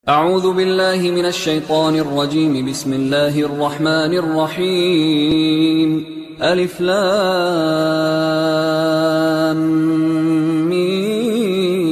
أعوذ بالله من الشيطان الرجيم. بسم الله الرحمن الرحيم. ألف لام ميم.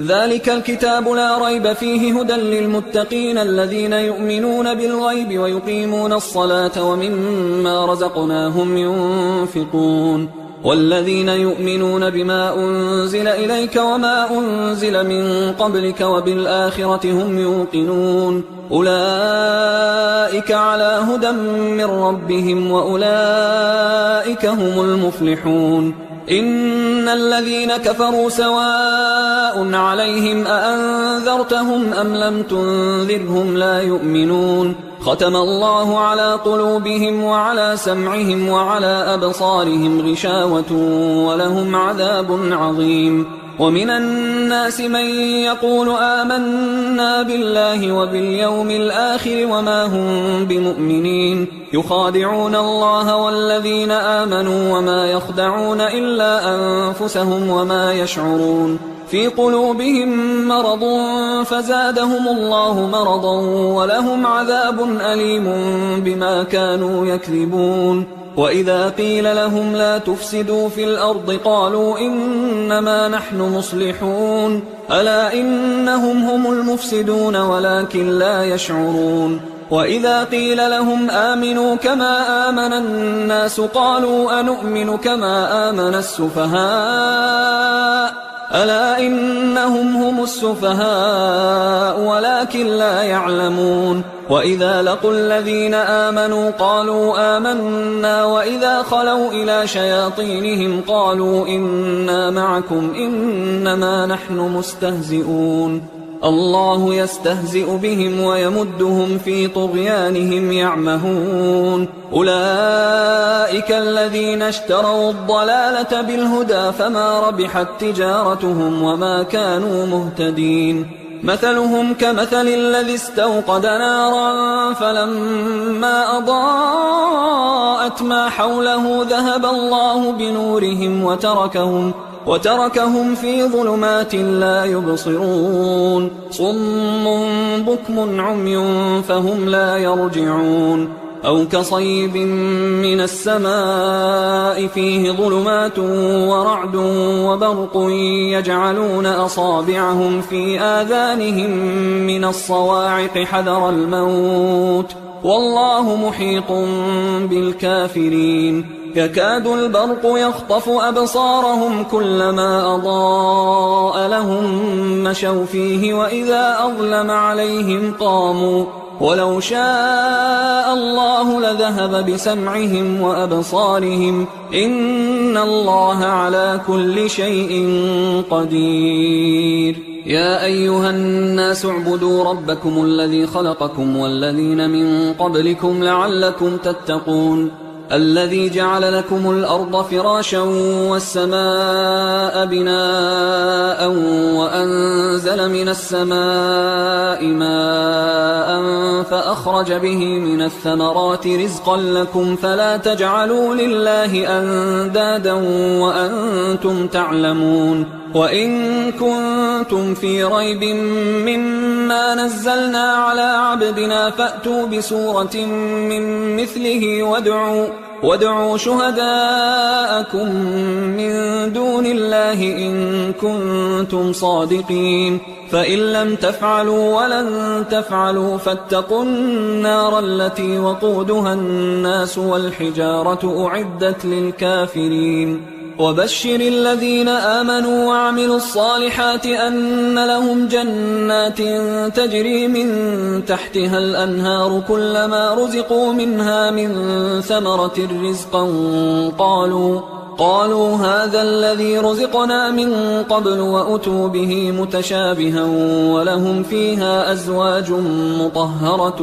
ذلك الكتاب لا ريب فيه هدى للمتقين الذين يؤمنون بالغيب ويقيمون الصلاة ومما رزقناهم ينفقون والذين يؤمنون بما أنزل إليك وما أنزل من قبلك وبالآخرة هم يوقنون أولئك على هدى من ربهم وأولئك هم المفلحون. إن الذين كفروا سواء عليهم أأنذرتهم أم لم تنذرهم لا يؤمنون. ختم الله على قلوبهم وعلى سمعهم وعلى أبصارهم غشاوة ولهم عذاب عظيم. ومن الناس من يقول آمنا بالله وباليوم الآخر وما هم بمؤمنين يخادعون الله والذين آمنوا وما يخدعون إلا أنفسهم وما يشعرون. في قلوبهم مرض فزادهم الله مرضا ولهم عذاب أليم بما كانوا يكذبون. وإذا قيل لهم لا تفسدوا في الأرض قالوا إنما نحن مصلحون ألا إنهم هم المفسدون ولكن لا يشعرون. وإذا قيل لهم آمنوا كما آمن الناس قالوا أنؤمن كما آمن السفهاء ألا إنهم هم السفهاء ولكن لا يعلمون. وإذا لقوا الذين آمنوا قالوا آمنا وإذا خلوا إلى شياطينهم قالوا إنا معكم إنما نحن مستهزئون. الله يستهزئ بهم ويمدهم في طغيانهم يعمهون. أولئك الذين اشتروا الضلالة بالهدى فما ربحت تجارتهم وما كانوا مهتدين. مثلهم كمثل الذي استوقد نارا فلما أضاءت ما حوله ذهب الله بنورهم وتركهم في ظلمات لا يبصرون. صم بكم عمي فهم لا يرجعون. أو كصيب من السماء فيه ظلمات ورعد وبرق يجعلون أصابعهم في آذانهم من الصواعق حذر الموت والله محيط بالكافرين. يكاد البرق يخطف أبصارهم كلما أضاء لهم مشوا فيه وإذا أظلم عليهم قاموا ولو شاء الله لذهب بسمعهم وأبصارهم إن الله على كل شيء قدير. يا أيها الناس اعبدوا ربكم الذي خلقكم والذين من قبلكم لعلكم تتقون. الذي جعل لكم الأرض فراشا والسماء بناء وأنزل من السماء ماء فأخرج به من الثمرات رزقا لكم فلا تجعلوا لله أندادا وأنتم تعلمون. وإن كنتم في ريب مما نزلنا على عبدنا فأتوا بسورة من مثله وادعوا شهداءكم من دون الله إن كنتم صادقين. فإن لم تفعلوا ولن تفعلوا فاتقوا النار التي وقودها الناس والحجارة أعدت للكافرين. وبشر الذين آمنوا وعملوا الصالحات أن لهم جنات تجري من تحتها الأنهار كلما رزقوا منها من ثمرة رزقا قالوا هذا الذي رزقنا من قبل وأتوا به متشابها ولهم فيها أزواج مطهرة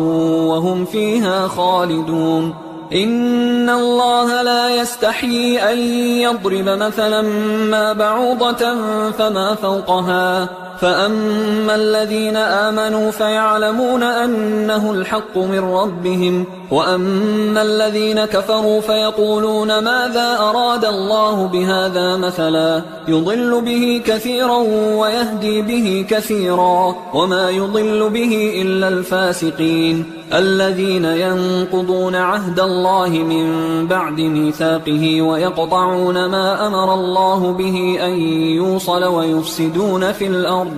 وهم فيها خالدون. إن الله لا يستحيي أن يضرب مثلا ما بعوضة فما فوقها فأما الذين آمنوا فيعلمون أنه الحق من ربهم، وأما الذين كفروا فيقولون ماذا أراد الله بهذا مثلا يضل به كثيرا ويهدي به كثيرا، وما يضل به إلا الفاسقين الذين ينقضون عهد الله من بعد ميثاقه ويقطعون ما أمر الله به أن يوصل ويفسدون في الأرض،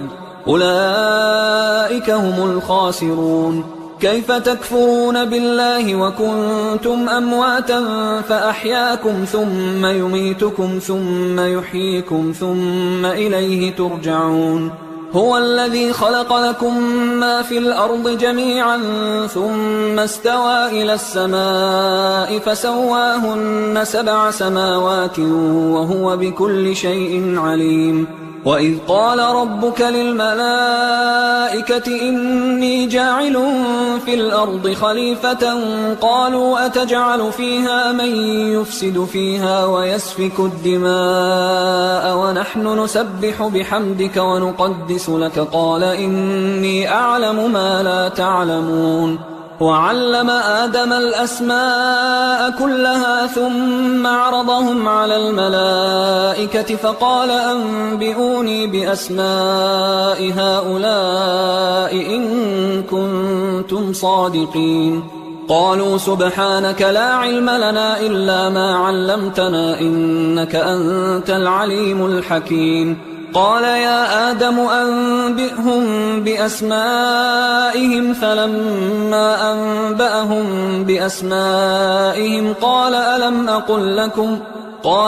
أولئك هم الخاسرون. كيف تكفرون بالله وكنتم أمواتا فأحياكم ثم يميتكم ثم يحييكم ثم إليه ترجعون. هو الذي خلق لكم ما في الأرض جميعا ثم استوى إلى السماء فسواهن 7 سماوات وهو بكل شيء عليم. وإذ قال ربك للملائكة إني جاعل في الأرض خليفة قالوا أتجعل فيها من يفسد فيها ويسفك الدماء ونحن نسبح بحمدك ونقدس لك قال إني أعلم ما لا تعلمون. وعلم آدم الأسماء كلها ثم عرضهم على الملائكة فقال أنبئوني بأسماء هؤلاء إن كنتم صادقين. قالوا سبحانك لا علم لنا إلا ما علمتنا إنك أنت العليم الحكيم. قال يا آدم أنبئهم بأسمائهم فلما أنبأهم بأسمائهم قال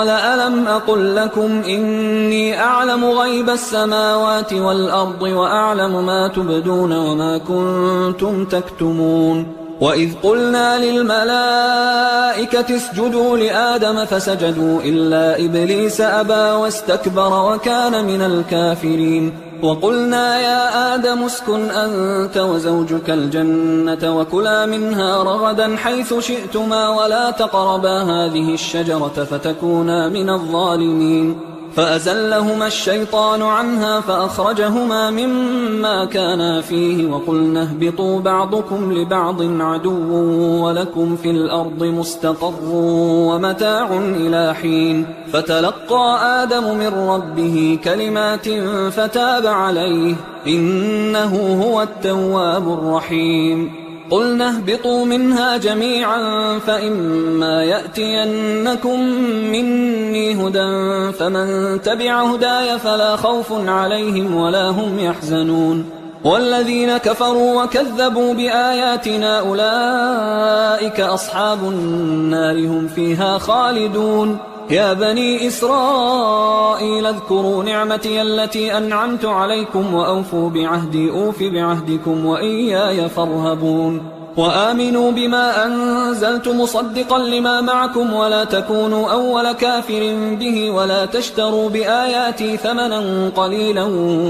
ألم أقل لكم إني أعلم غيب السماوات والأرض وأعلم ما تبدون وما كنتم تكتمون. وإذ قلنا للملائكة اسجدوا لآدم فسجدوا إلا إبليس أبى واستكبر وكان من الكافرين. وقلنا يا آدم اسكن أنت وزوجك الجنة وكلا منها رغدا حيث شئتما ولا تقربا هذه الشجرة فتكونا من الظالمين. فأزلهما الشيطان عنها فأخرجهما مما كانا فيه وقلنا اهبطوا بعضكم لبعض عدو ولكم في الأرض مستقر ومتاع إلى حين. فتلقى آدم من ربه كلمات فتاب عليه إنه هو التواب الرحيم. قلنا اهبطوا منها جميعا فإما يأتينكم مني هدى فمن تبع هداي فلا خوف عليهم ولا هم يحزنون. والذين كفروا وكذبوا بآياتنا أولئك أصحاب النار هم فيها خالدون. يا بني إسرائيل اذكروا نعمتي التي أنعمت عليكم وأوفوا بعهدي أوف بعهدكم وإياي فارهبون. وآمنوا بما أنزلت مصدقا لما معكم ولا تكونوا أول كافر به ولا تشتروا بآياتي ثمنا قليلا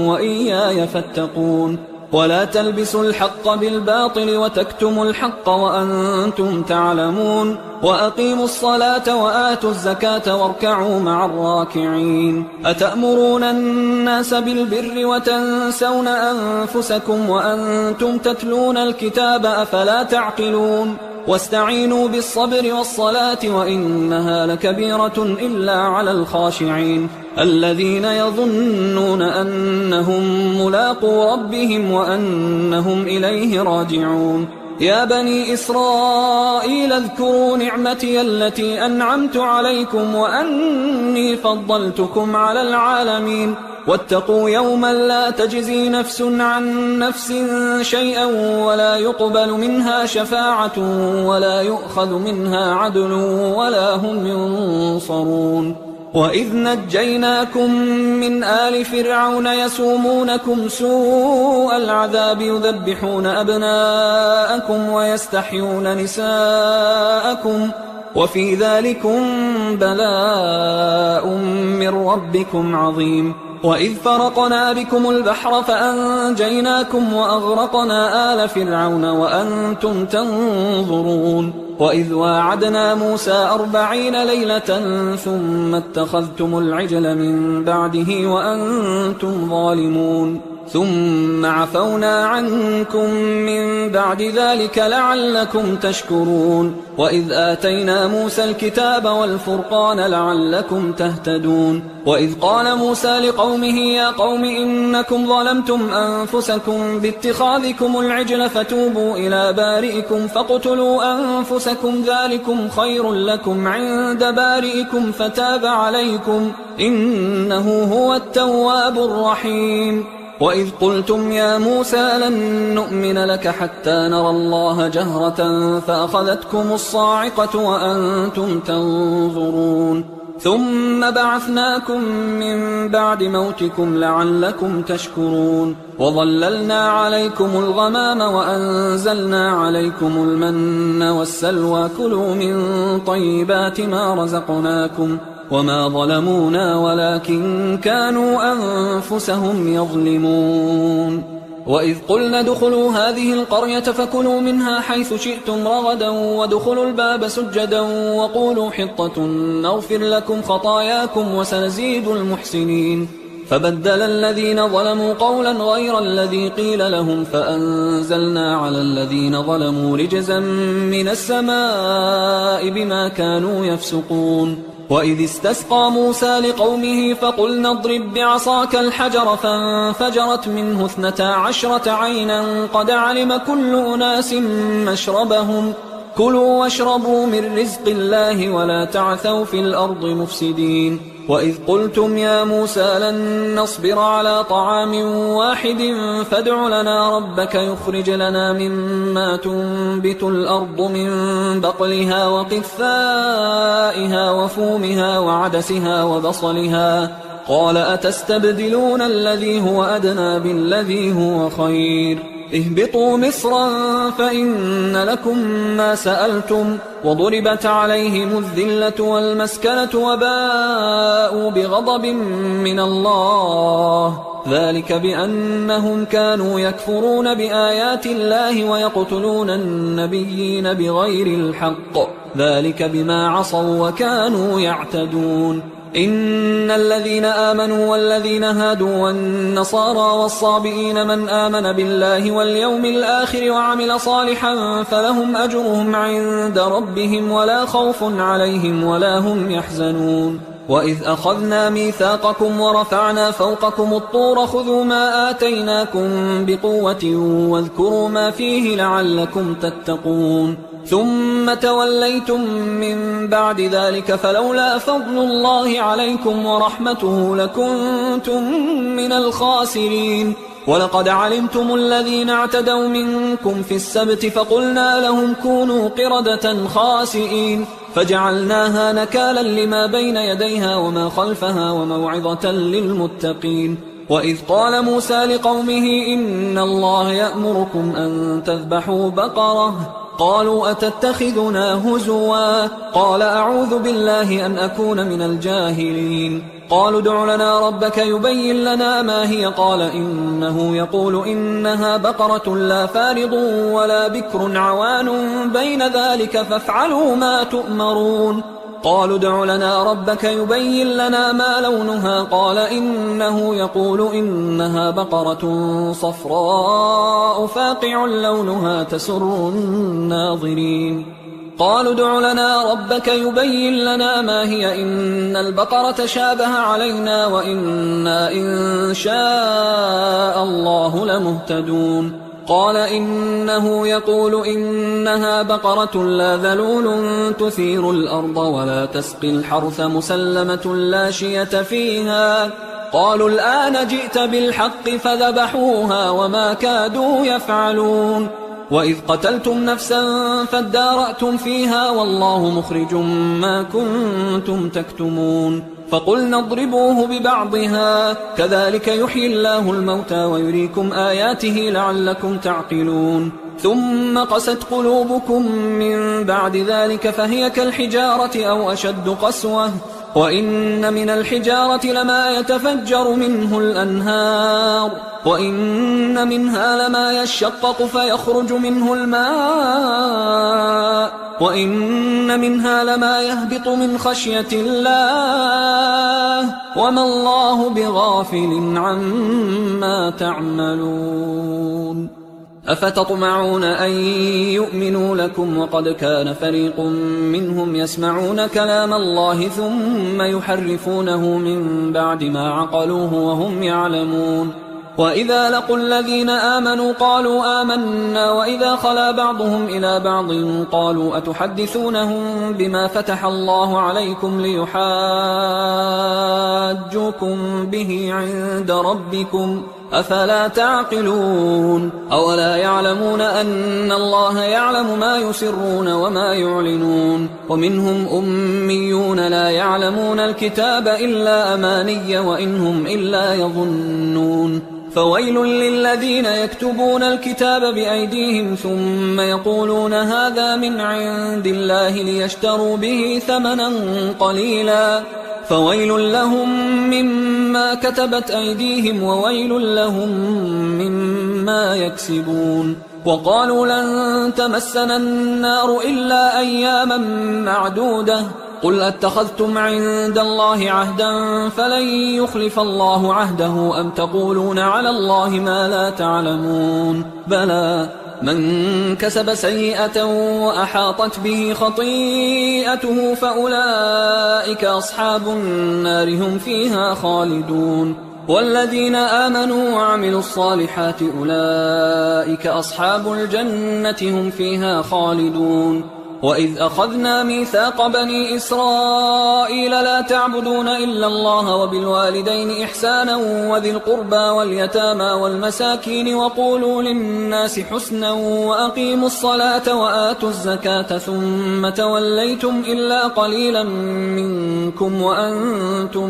وإياي فاتقون. ولا تلبسوا الحق بالباطل وتكتموا الحق وأنتم تعلمون. وأقيموا الصلاة وآتوا الزكاة واركعوا مع الراكعين. أتأمرون الناس بالبر وتنسون أنفسكم وأنتم تتلون الكتاب أفلا تعقلون. واستعينوا بالصبر والصلاة وإنها لكبيرة إلا على الخاشعين الذين يظنون أنهم ملاقو ربهم وأنهم إليه راجعون. يا بني إسرائيل اذكروا نعمتي التي أنعمت عليكم وأني فضلتكم على العالمين. واتقوا يوما لا تجزي نفس عن نفس شيئا ولا يقبل منها شفاعة ولا يؤخذ منها عدل ولا هم ينصرون. وإذ نجيناكم من آل فرعون يسومونكم سوء العذاب يذبحون أبناءكم ويستحيون نساءكم وفي ذلكم بلاء من ربكم عظيم. وإذ فرقنا بكم البحر فأنجيناكم وأغرقنا آل فرعون وأنتم تنظرون. وإذ واعدنا موسى 40 ليلة ثم اتخذتم العجل من بعده وأنتم ظالمون. ثم عفونا عنكم من بعد ذلك لعلكم تشكرون وإذ آتينا موسى الكتاب والفرقان لعلكم تهتدون وإذ قال موسى لقومه يا قوم إنكم ظلمتم أنفسكم باتخاذكم العجل فتوبوا إلى بارئكم فاقتلوا أنفسكم ذلكم خير لكم عند بارئكم فتاب عليكم إنه هو التواب الرحيم وإذ قلتم يا موسى لن نؤمن لك حتى نرى الله جهرة فأخذتكم الصاعقة وأنتم تنظرون ثم بعثناكم من بعد موتكم لعلكم تشكرون وظللنا عليكم الغمام وأنزلنا عليكم المن والسلوى كلوا من طيبات ما رزقناكم وما ظلمونا ولكن كانوا أنفسهم يظلمون وإذ قلنا ادخلوا هذه القرية فكلوا منها حيث شئتم رغدا وادخلوا الباب سجدا وقولوا حطة نغفر لكم خطاياكم وسنزيد المحسنين فبدل الذين ظلموا قولا غير الذي قيل لهم فأنزلنا على الذين ظلموا رجزا من السماء بما كانوا يفسقون وإذ استسقى موسى لقومه فقلنا اضرب بعصاك الحجر فانفجرت منه 12 عينا قد علم كل أناس مشربهم كلوا واشربوا من رزق الله ولا تعثوا في الأرض مفسدين وإذ قلتم يا موسى لن نصبر على طعام واحد فادع لنا ربك يخرج لنا مما تنبت الأرض من بقلها وقثائها وفومها وعدسها وبصلها قال أتستبدلون الذي هو أدنى بالذي هو خير اهبطوا مصرا فإن لكم ما سألتم وضربت عليهم الذلة والمسكنة وباءوا بغضب من الله ذلك بأنهم كانوا يكفرون بآيات الله ويقتلون النبيين بغير الحق ذلك بما عصوا وكانوا يعتدون إن الذين آمنوا والذين هادوا والنصارى والصابئين من آمن بالله واليوم الآخر وعمل صالحا فلهم أجرهم عند ربهم ولا خوف عليهم ولا هم يحزنون وإذ أخذنا ميثاقكم ورفعنا فوقكم الطور خذوا ما آتيناكم بقوة واذكروا ما فيه لعلكم تتقون ثم توليتم من بعد ذلك فلولا فضل الله عليكم ورحمته لكنتم من الخاسرين ولقد علمتم الذين اعتدوا منكم في السبت فقلنا لهم كونوا قردة خاسئين فجعلناها نكالا لما بين يديها وما خلفها وموعظة للمتقين وإذ قال موسى لقومه إن الله يأمركم أن تذبحوا بقرة قالوا أتتخذنا هزوا قال أعوذ بالله أن أكون من الجاهلين قالوا ادع لنا ربك يبين لنا ما هي قال إنه يقول إنها بقرة لا فارض ولا بكر عوان بين ذلك فافعلوا ما تؤمرون قالوا ادع لنا ربك يبين لنا ما لونها قال إنه يقول إنها بقرة صفراء فاقع لونها تسر الناظرين قالوا ادع لنا ربك يبين لنا ما هي إن البقرة شابه علينا وإنا إن شاء الله لمهتدون قال إنه يقول إنها بقرة لا ذلول تثير الأرض ولا تسقي الحرث مسلمة لا شية فيها قالوا الآن جئت بالحق فذبحوها وما كادوا يفعلون وإذ قتلتم نفسا فادارأتم فيها والله مخرج ما كنتم تكتمون فقلنا اضربوه ببعضها كذلك يحيي الله الموتى ويريكم آياته لعلكم تعقلون ثم قست قلوبكم من بعد ذلك فهي كالحجارة أو أشد قسوة وإن من الحجارة لما يتفجر منه الأنهار وإن منها لما يشقق فيخرج منه الماء وإن منها لما يهبط من خشية الله وما الله بغافل عما تعملون أفتطمعون أن يؤمنوا لكم وقد كان فريق منهم يسمعون كلام الله ثم يحرفونه من بعد ما عقلوه وهم يعلمون وإذا لقوا الذين آمنوا قالوا آمنا وإذا خلا بعضهم إلى بعض قالوا أتحدثونهم بما فتح الله عليكم ليحاجوكم به عند ربكم أفلا تعقلون أولا يعلمون أن الله يعلم ما يسرون وما يعلنون ومنهم أميون لا يعلمون الكتاب إلا أماني وإنهم إلا يظنون فويل للذين يكتبون الكتاب بأيديهم ثم يقولون هذا من عند الله ليشتروا به ثمنا قليلا فويل لهم مما كتبت أيديهم وويل لهم مما يكسبون وقالوا لن تمسنا النار إلا أياما معدودة قل أتخذتم عند الله عهدا فلن يخلف الله عهده أم تقولون على الله ما لا تعلمون بلى من كسب سيئة وأحاطت به خطيئته فأولئك أصحاب النار هم فيها خالدون والذين آمنوا وعملوا الصالحات أولئك أصحاب الجنة هم فيها خالدون وإذ أخذنا ميثاق بني إسرائيل لا تعبدون إلا الله وبالوالدين إحسانا وذي القربى واليتامى والمساكين وقولوا للناس حسنا وأقيموا الصلاة وآتوا الزكاة ثم توليتم إلا قليلا منكم وأنتم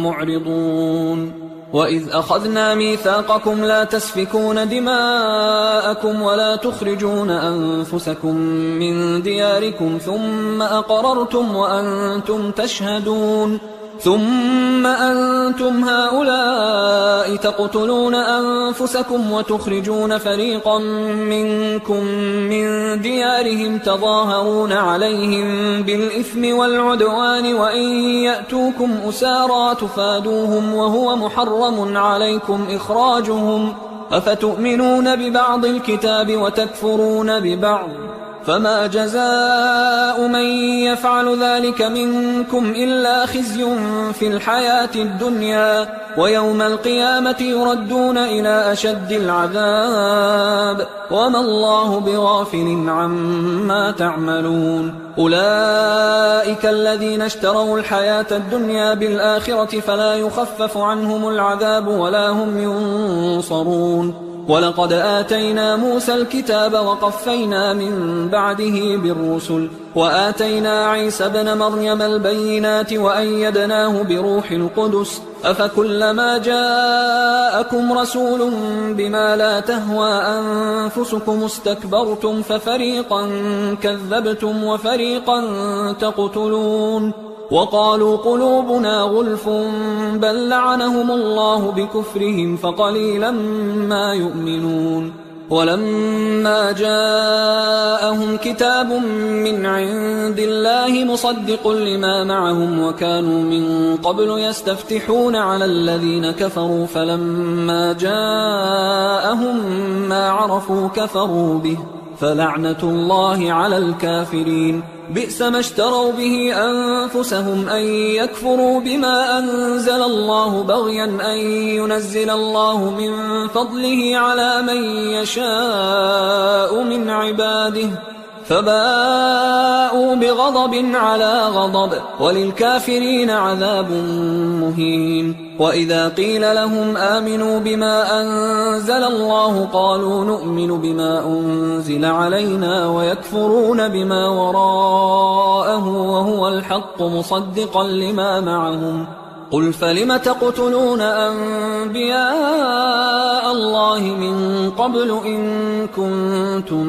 معرضون وإذ أخذنا ميثاقكم لا تسفكون دماءكم ولا تخرجون أنفسكم من دياركم ثم أقررتم وأنتم تشهدون ثم أنتم هؤلاء تقتلون أنفسكم وتخرجون فريقا منكم من ديارهم تظاهرون عليهم بالإثم والعدوان وإن يأتوكم أسارى تفادوهم وهو محرم عليكم إخراجهم أفتؤمنون ببعض الكتاب وتكفرون ببعض فما جزاء من يفعل ذلك منكم إلا خزي في الحياة الدنيا ويوم القيامة يردون إلى أشد العذاب وما الله بغافل عما تعملون أولئك الذين اشتروا الحياة الدنيا بالآخرة فلا يخفف عنهم العذاب ولا هم ينصرون ولقد آتينا موسى الكتاب وقفينا من بعده بالرسل وآتينا عيسى ابن مريم البينات وأيدناه بروح القدس أفكلما جاءكم رسول بما لا تهوى أنفسكم استكبرتم ففريقا كذبتم وفريقا تقتلون وقالوا قلوبنا غلف بل لعنهم الله بكفرهم فقليلا ما يؤمنون ولما جاءهم كتاب من عند الله مصدق لما معهم وكانوا من قبل يستفتحون على الذين كفروا فلما جاءهم ما عرفوا كفروا به فلعنة الله على الكافرين بئس ما اشتروا به أنفسهم أن يكفروا بما أنزل الله بغيا أن ينزل الله من فضله على من يشاء من عباده فباءوا بغضب على غضب وللكافرين عذاب مهين وإذا قيل لهم آمنوا بما أنزل الله قالوا نؤمن بما أنزل علينا ويكفرون بما وراءه وهو الحق مصدقا لما معهم قل فلم تقتلون أنبياء الله من قبل إن كنتم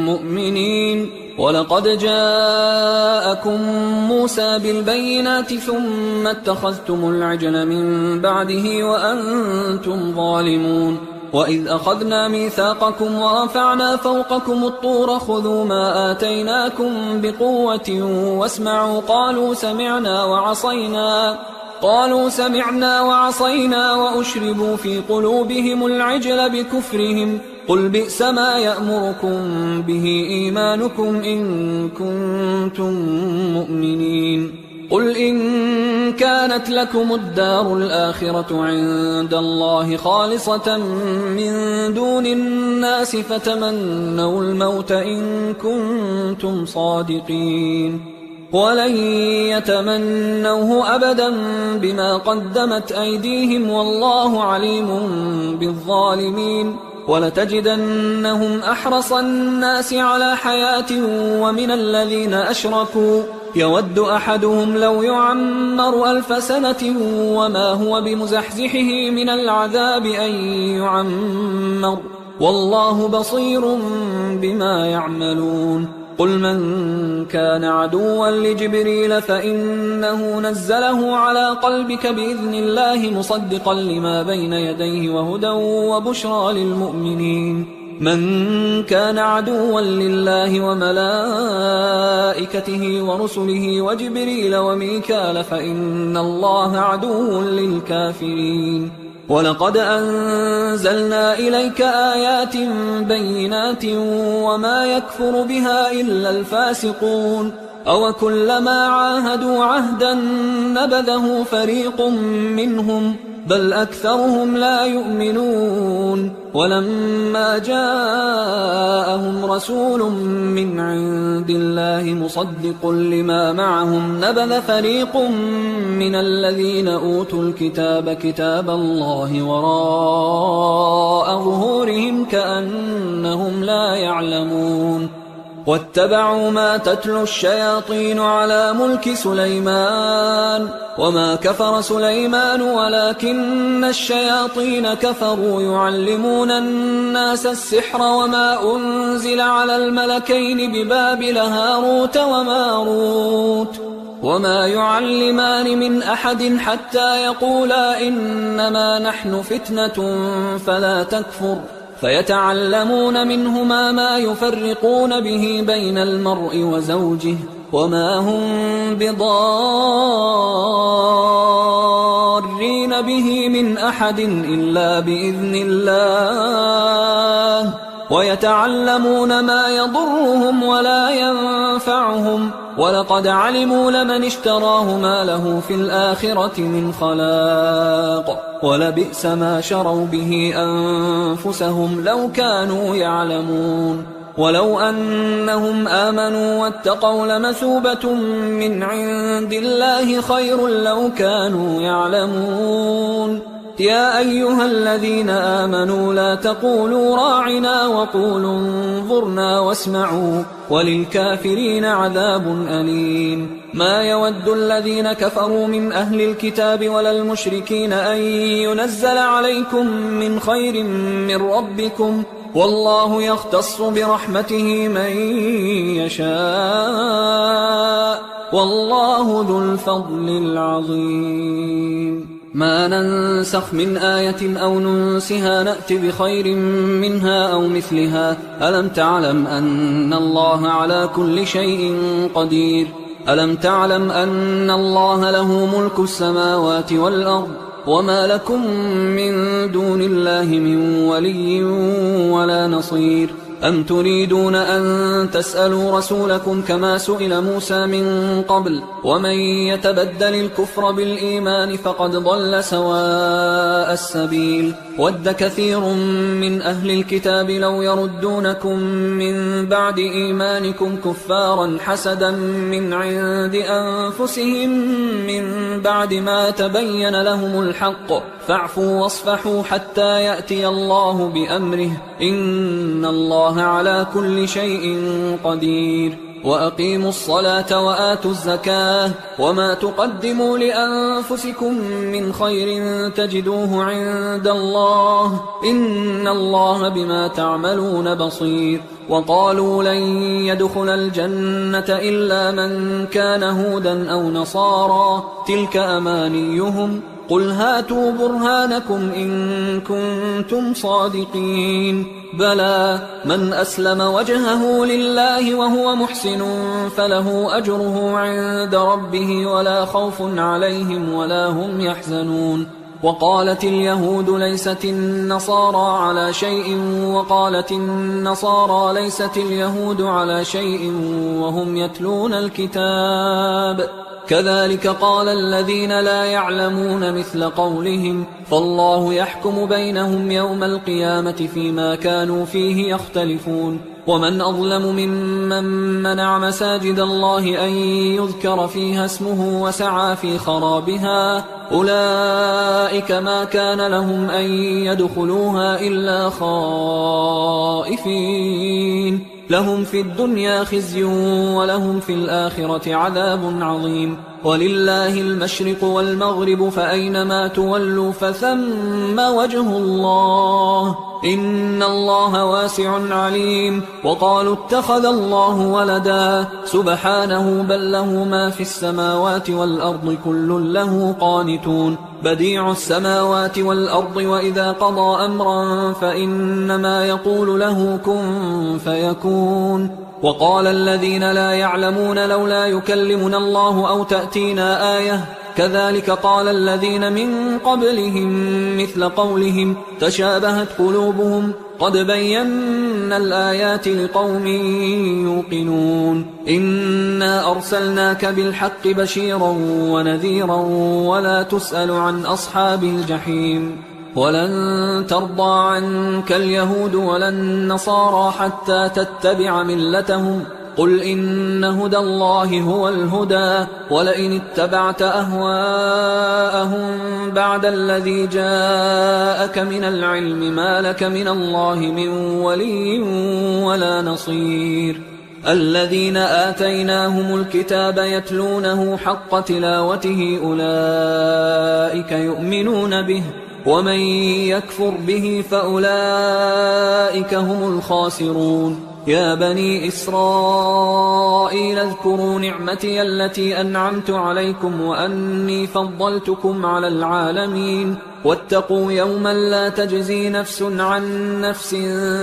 مؤمنين ولقد جاءكم موسى بالبينات ثم اتخذتم العجل من بعده وأنتم ظالمون وإذ أخذنا ميثاقكم ورفعنا فوقكم الطور خذوا ما آتيناكم بقوة واسمعوا قالوا سمعنا وعصينا وأشربوا في قلوبهم العجل بكفرهم قل بئس ما يأمركم به إيمانكم إن كنتم مؤمنين قل إن كانت لكم الدار الآخرة عند الله خالصة من دون الناس فتمنوا الموت إن كنتم صادقين ولن يتمنوه أبدا بما قدمت أيديهم والله عليم بالظالمين ولتجدنهم أحرص الناس على حياة ومن الذين أشركوا يود أحدهم لو يعمر 1000 سنة وما هو بمزحزحه من العذاب أن يعمر والله بصير بما يعملون قل من كان عدوا لجبريل فإنه نزله على قلبك بإذن الله مصدقا لما بين يديه وهدى وبشرى للمؤمنين من كان عدوا لله وملائكته ورسله وجبريل وميكال فإن الله عدو للكافرين ولقد أنزلنا إليك آيات بينات وما يكفر بها إلا الفاسقون أوكلما عاهدوا عهدا نبذه فريق منهم بل أكثرهم لا يؤمنون ولما جاءهم رسول من عند الله مصدق لما معهم نبذ فريق من الذين أوتوا الكتاب كتاب الله وراء ظهورهم كأنهم لا يعلمون واتبعوا ما تتلو الشياطين على ملك سليمان وما كفر سليمان ولكن الشياطين كفروا يعلمون الناس السحر وما أنزل على الملكين ببابل هاروت وماروت وما يعلمان من أحد حتى يقولا إنما نحن فتنة فلا تكفر فيتعلمون منهما ما يفرقون به بين المرء وزوجه وما هم بضارين به من أحد إلا بإذن الله ويتعلمون ما يضرهم ولا ينفعهم ولقد علموا لمن اشتراه ما له في الآخرة من خلاق ولبئس ما شروا به أنفسهم لو كانوا يعلمون ولو أنهم آمنوا واتقوا لمثوبة من عند الله خير لو كانوا يعلمون يا أيها الذين آمنوا لا تقولوا راعنا وقولوا انظرنا واسمعوا وللكافرين عذاب أليم ما يود الذين كفروا من أهل الكتاب ولا المشركين أن ينزل عليكم من خير من ربكم والله يختص برحمته من يشاء والله ذو الفضل العظيم ما ننسخ من آية أو ننسها نأت بخير منها أو مثلها ألم تعلم أن الله على كل شيء قدير ألم تعلم أن الله له ملك السماوات والأرض وما لكم من دون الله من ولي ولا نصير أم تريدون أن تسألوا رسولكم كما سئل موسى من قبل ومن يتبدل الكفر بالإيمان فقد ضل سواء السبيل ود كثير من أهل الكتاب لو يردونكم من بعد إيمانكم كفارا حسدا من عند أنفسهم من بعد ما تبين لهم الحق فاعفوا واصفحوا حتى يأتي الله بأمره إن الله على كل شيء قدير وأقيموا الصلاة وآتوا الزكاة وما تقدموا لأنفسكم من خير تجدوه عند الله إن الله بما تعملون بصير وقالوا لن يدخل الجنة إلا من كان هودا أو نصارى تلك أمانيهم قل هاتوا برهانكم إن كنتم صادقين بلى من أسلم وجهه لله وهو محسن فله أجره عند ربه ولا خوف عليهم ولا هم يحزنون وقالت اليهود ليست النصارى على شيء وقالت النصارى ليست اليهود على شيء وهم يتلون الكتاب كذلك قال الذين لا يعلمون مثل قولهم فالله يحكم بينهم يوم القيامة فيما كانوا فيه يختلفون ومن أظلم ممن منع مساجد الله أن يذكر فيها اسمه وسعى في خرابها أولئك ما كان لهم أن يدخلوها إلا خائفين لهم في الدنيا خزي ولهم في الآخرة عذاب عظيم ولله المشرق والمغرب فأينما تولوا فثم وجه الله إن الله واسع عليم وقالوا اتخذ الله ولدا سبحانه بل له ما في السماوات والأرض كل له قانتون بديع السماوات والأرض وإذا قضى أمرا فإنما يقول له كن فيكون وقال الذين لا يعلمون لولا يكلمنا الله أو تأتينا آية كذلك قال الذين من قبلهم مثل قولهم تشابهت قلوبهم قد بينا الآيات لقوم يوقنون إنا أرسلناك بالحق بشيرا ونذيرا ولا تسأل عن أصحاب الجحيم ولن ترضى عنك اليهود ولا النصارى حتى تتبع ملتهم قل إن هدى الله هو الهدى ولئن اتبعت أهواءهم بعد الذي جاءك من العلم ما لك من الله من ولي ولا نصير الذين آتيناهم الكتاب يتلونه حق تلاوته أولئك يؤمنون به ومن يكفر به فأولئك هم الخاسرون يا بني إسرائيل اذكروا نعمتي التي أنعمت عليكم وأني فضلتكم على العالمين واتقوا يوما لا تجزي نفس عن نفس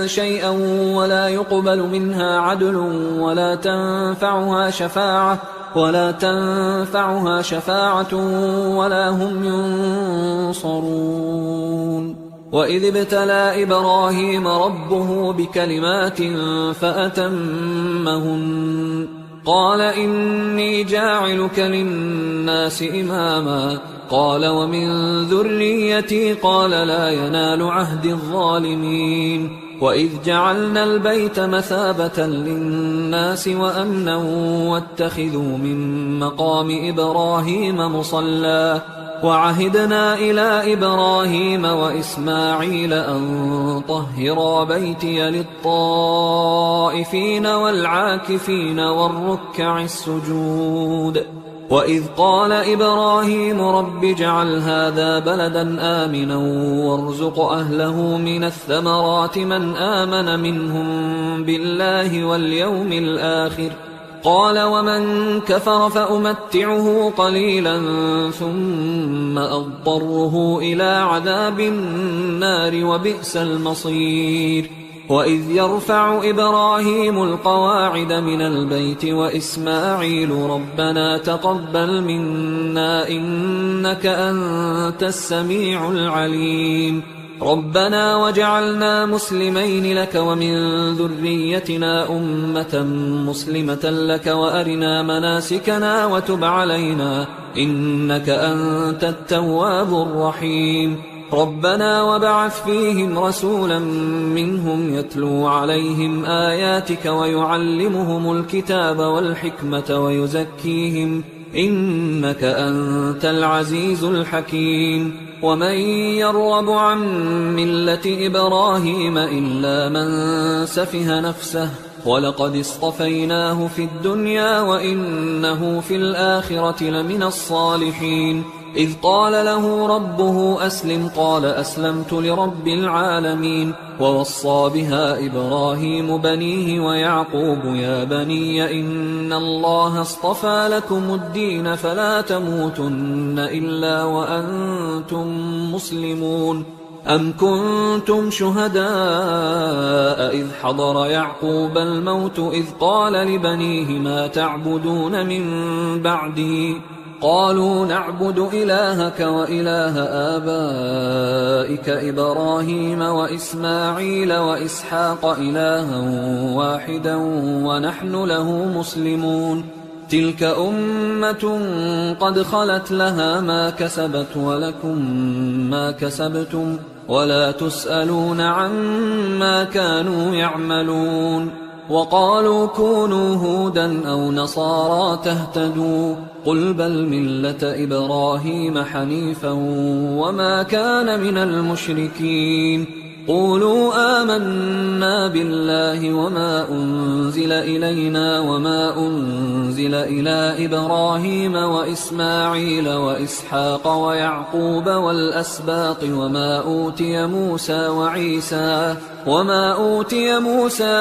شيئا ولا يقبل منها عدل ولا تنفعها شفاعة ولا هم ينصرون وإذ ابتلى إبراهيم ربه بكلمات فأتمهن قال إني جاعلك للناس إماما قال ومن ذريتي قال لا ينال عهد الظالمين وإذ جعلنا البيت مثابة للناس وأمنا واتخذوا من مقام إبراهيم مصلى وعهدنا إلى إبراهيم وإسماعيل أن طهرا بيتي للطائفين والعاكفين والركع السجود وإذ قال إبراهيم رب اجعل هذا بلدا آمنا وارزق أهله من الثمرات من آمن منهم بالله واليوم الآخر قال ومن كفر فأمتعه قليلا ثم أضطره إلى عذاب النار وبئس المصير وإذ يرفع إبراهيم القواعد من البيت وإسماعيل ربنا تقبل منا إنك أنت السميع العليم ربنا وجعلنا مسلمين لك ومن ذريتنا أمة مسلمة لك وأرنا مناسكنا وتب علينا إنك أنت التواب الرحيم ربنا وابعث فيهم رسولا منهم يتلو عليهم آياتك ويعلمهم الكتاب والحكمة ويزكيهم إنك أنت العزيز الحكيم ومن يرغب عن ملة إبراهيم إلا من سفه نفسه ولقد اصطفيناه في الدنيا وإنه في الآخرة لمن الصالحين إذ قال له ربه أسلم قال أسلمت لرب العالمين. ووصى بها إبراهيم بنيه ويعقوب يا بني إن الله اصطفى لكم الدين فلا تموتن إلا وأنتم مسلمون. أم كنتم شهداء إذ حضر يعقوب الموت إذ قال لبنيه ما تعبدون من بعدي قالوا نعبد إلهك وإله آبائك إبراهيم وإسماعيل وإسحاق إلها واحدا ونحن له مسلمون. تلك أمة قد خلت لها ما كسبت ولكم ما كسبتم ولا تسألون عما كانوا يعملون. وقالوا كونوا هودا أو نصارى تهتدوا قل بل ملة إبراهيم حنيفا وما كان من المشركين. قولوا آمنا بالله وما أنزل إلينا وما أنزل إلى إبراهيم وإسماعيل وإسحاق ويعقوب والأسباط وما أوتي موسى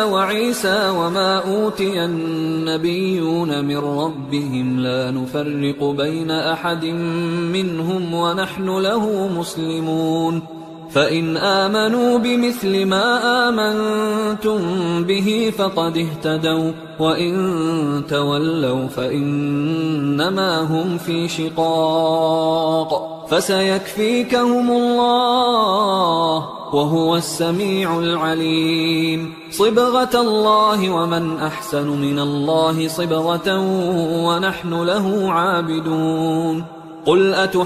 وعيسى وما أوتي النبيون من ربهم لا نفرق بين أحد منهم ونحن له مسلمون. فإن آمنوا بمثل ما آمنتم به فقد اهتدوا وإن تولوا فإنما هم في شقاق فسيكفيكهم الله وهو السميع العليم. صبغة الله ومن أحسن من الله صبغة ونحن له عابدون. قل أتحاجوننا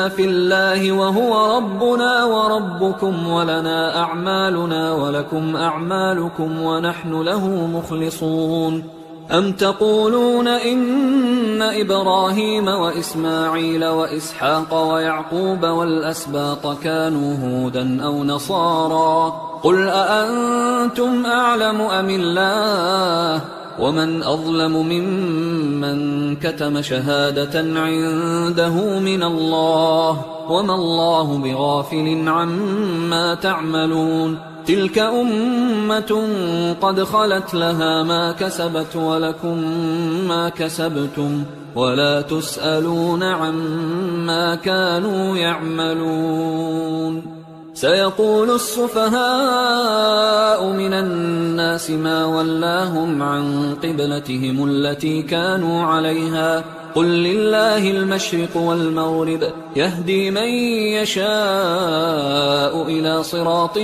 في الله وهو ربنا وربكم ولنا أعمالنا ولكم أعمالكم ونحن له مخلصون. أم تقولون إن إبراهيم وإسماعيل وإسحاق ويعقوب والأسباط كانوا هودا أو نصارى قل أأنتم أعلم أم الله ومن أظلم ممن كتم شهادة عنده من الله وما الله بغافل عما تعملون. تلك أمة قد خلت لها ما كسبت ولكم ما كسبتم ولا تسألون عما كانوا يعملون. سيقول السفهاء من الناس ما ولاهم عن قبلتهم التي كانوا عليها قل لله المشرق والمغرب يهدي من يشاء إلى صراط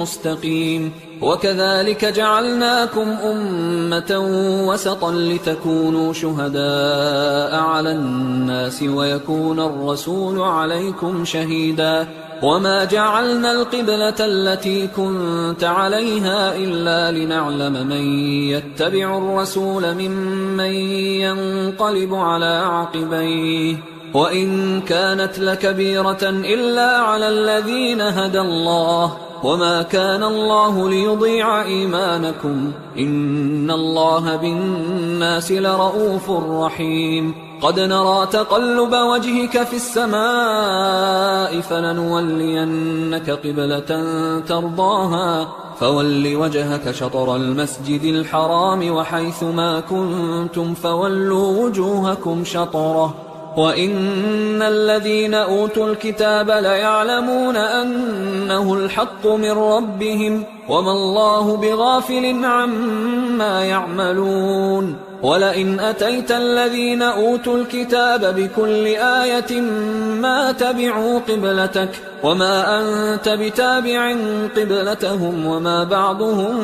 مستقيم. وكذلك جعلناكم أمة وسطا لتكونوا شهداء على الناس ويكون الرسول عليكم شهيدا. وما جعلنا القبلة التي كنت عليها إلا لنعلم من يتبع الرسول ممن ينقلب على عقبيه وإن كانت لكبيرة إلا على الذين هدى الله وما كان الله ليضيع إيمانكم إن الله بالناس لرؤوف رحيم. قد نرى تقلب وجهك في السماء فلنولينك قبلة ترضاها فول وجهك شطر المسجد الحرام وحيث ما كنتم فولوا وجوهكم شطره وإن الذين أوتوا الكتاب ليعلمون أنه الحق من ربهم وما الله بغافل عما يعملون. ولئن أتيت الذين أوتوا الكتاب بكل آية ما تبعوا قبلتك وما أنت بتابع قبلتهم وما بعضهم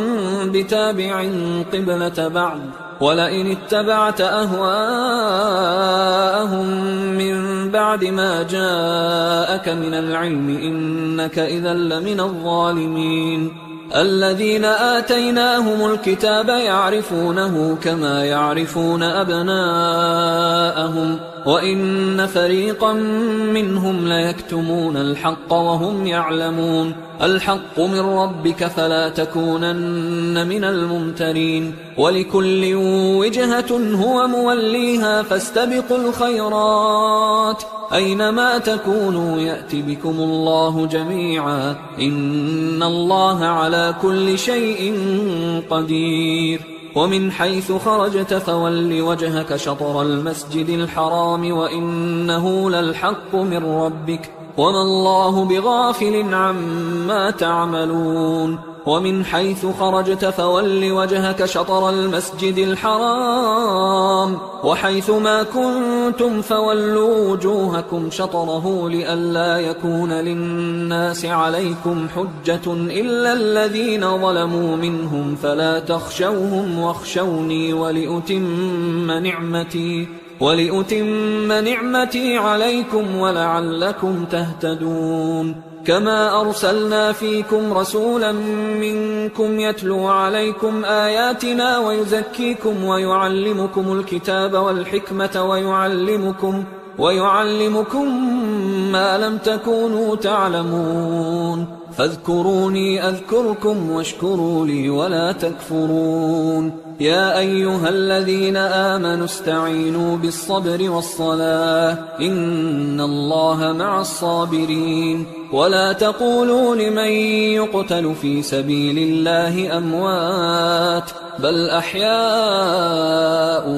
بتابع قبلة بعض ولئن اتبعت أهواءهم من بعد ما جاءك من العلم إنك إذا لمن الظالمين. الذين آتيناهم الكتاب يعرفونه كما يعرفون أبناءهم وإن فريقا منهم ليكتمون الحق وهم يعلمون. الحق من ربك فلا تكونن من الممترين ولكل وجهة هو موليها فاستبقوا الخيرات أينما تكونوا يأت بكم الله جميعا إن الله على كل شيء قدير ومن حيث خرجت فول وجهك شطر المسجد الحرام وإنه للحق من ربك وما الله بغافل عما تعملون ومن حيث خرجت فول وجهك شطر المسجد الحرام وحيث ما كنتم فولوا وجوهكم شطره لئلا يكون للناس عليكم حجة إلا الذين ظلموا منهم فلا تخشوهم واخشوني ولأتم نعمتي عليكم ولعلكم تهتدون كما أرسلنا فيكم رسولا منكم يتلو عليكم آياتنا ويزكيكم ويعلمكم الكتاب والحكمة ويعلمكم ما لم تكونوا تعلمون فاذكروني أذكركم واشكروا لي ولا تكفرون يا أيها الذين آمنوا استعينوا بالصبر والصلاة إن الله مع الصابرين ولا تقولوا لمن يقتل في سبيل الله أموات بل أحياء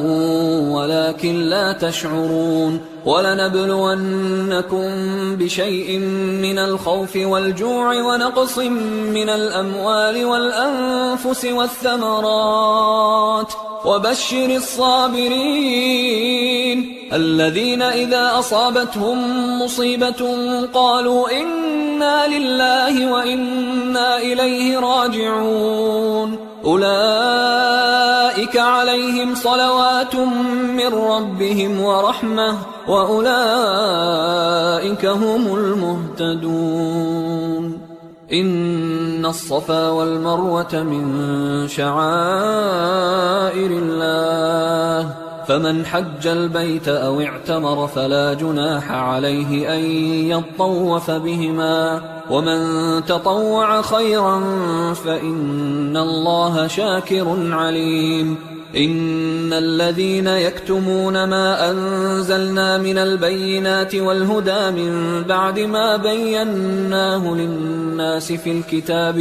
ولكن لا تشعرون ولنبلونكم بشيء من الخوف والجوع ونقص من الأموال والأنفس والثمرات وبشر الصابرين الذين إذا أصابتهم مصيبة قالوا إنا لله وإنا إليه راجعون أولئك عليهم صلوات من ربهم ورحمة وأولئك هم المهتدون إن الصفا والمروة من شعائر الله فمن حج البيت أو اعتمر فلا جناح عليه أن يطوف بهما ومن تطوع خيرا فإن الله شاكر عليم إن الذين يكتمون ما أنزلنا من البينات والهدى من بعد ما بيناه للناس في الكتاب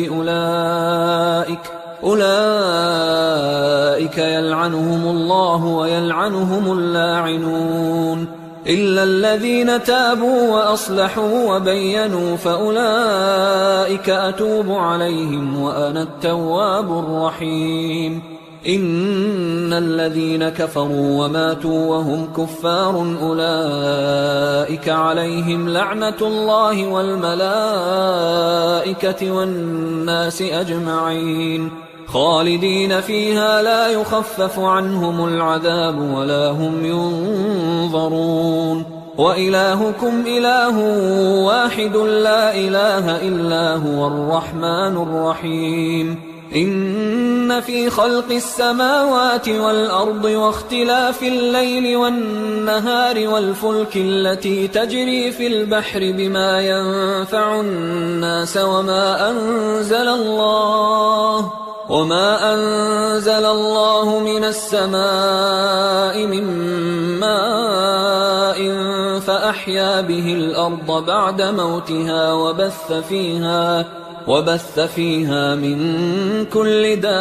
أولئك يلعنهم الله ويلعنهم اللاعنون إلا الذين تابوا وأصلحوا وبينوا فأولئك أتوب عليهم وأنا التواب الرحيم إن الذين كفروا وماتوا وهم كفار أولئك عليهم لعنة الله والملائكة والناس أجمعين خالدين فيها لا يخفف عنهم العذاب ولا هم ينظرون وإلهكم إله واحد لا إله إلا هو الرحمن الرحيم إن في خلق السماوات والأرض واختلاف الليل والنهار والفلك التي تجري في البحر بما ينفع الناس وما أنزل الله من السماء من ماء فأحيا به الأرض بعد موتها وبث فيها من كل دابة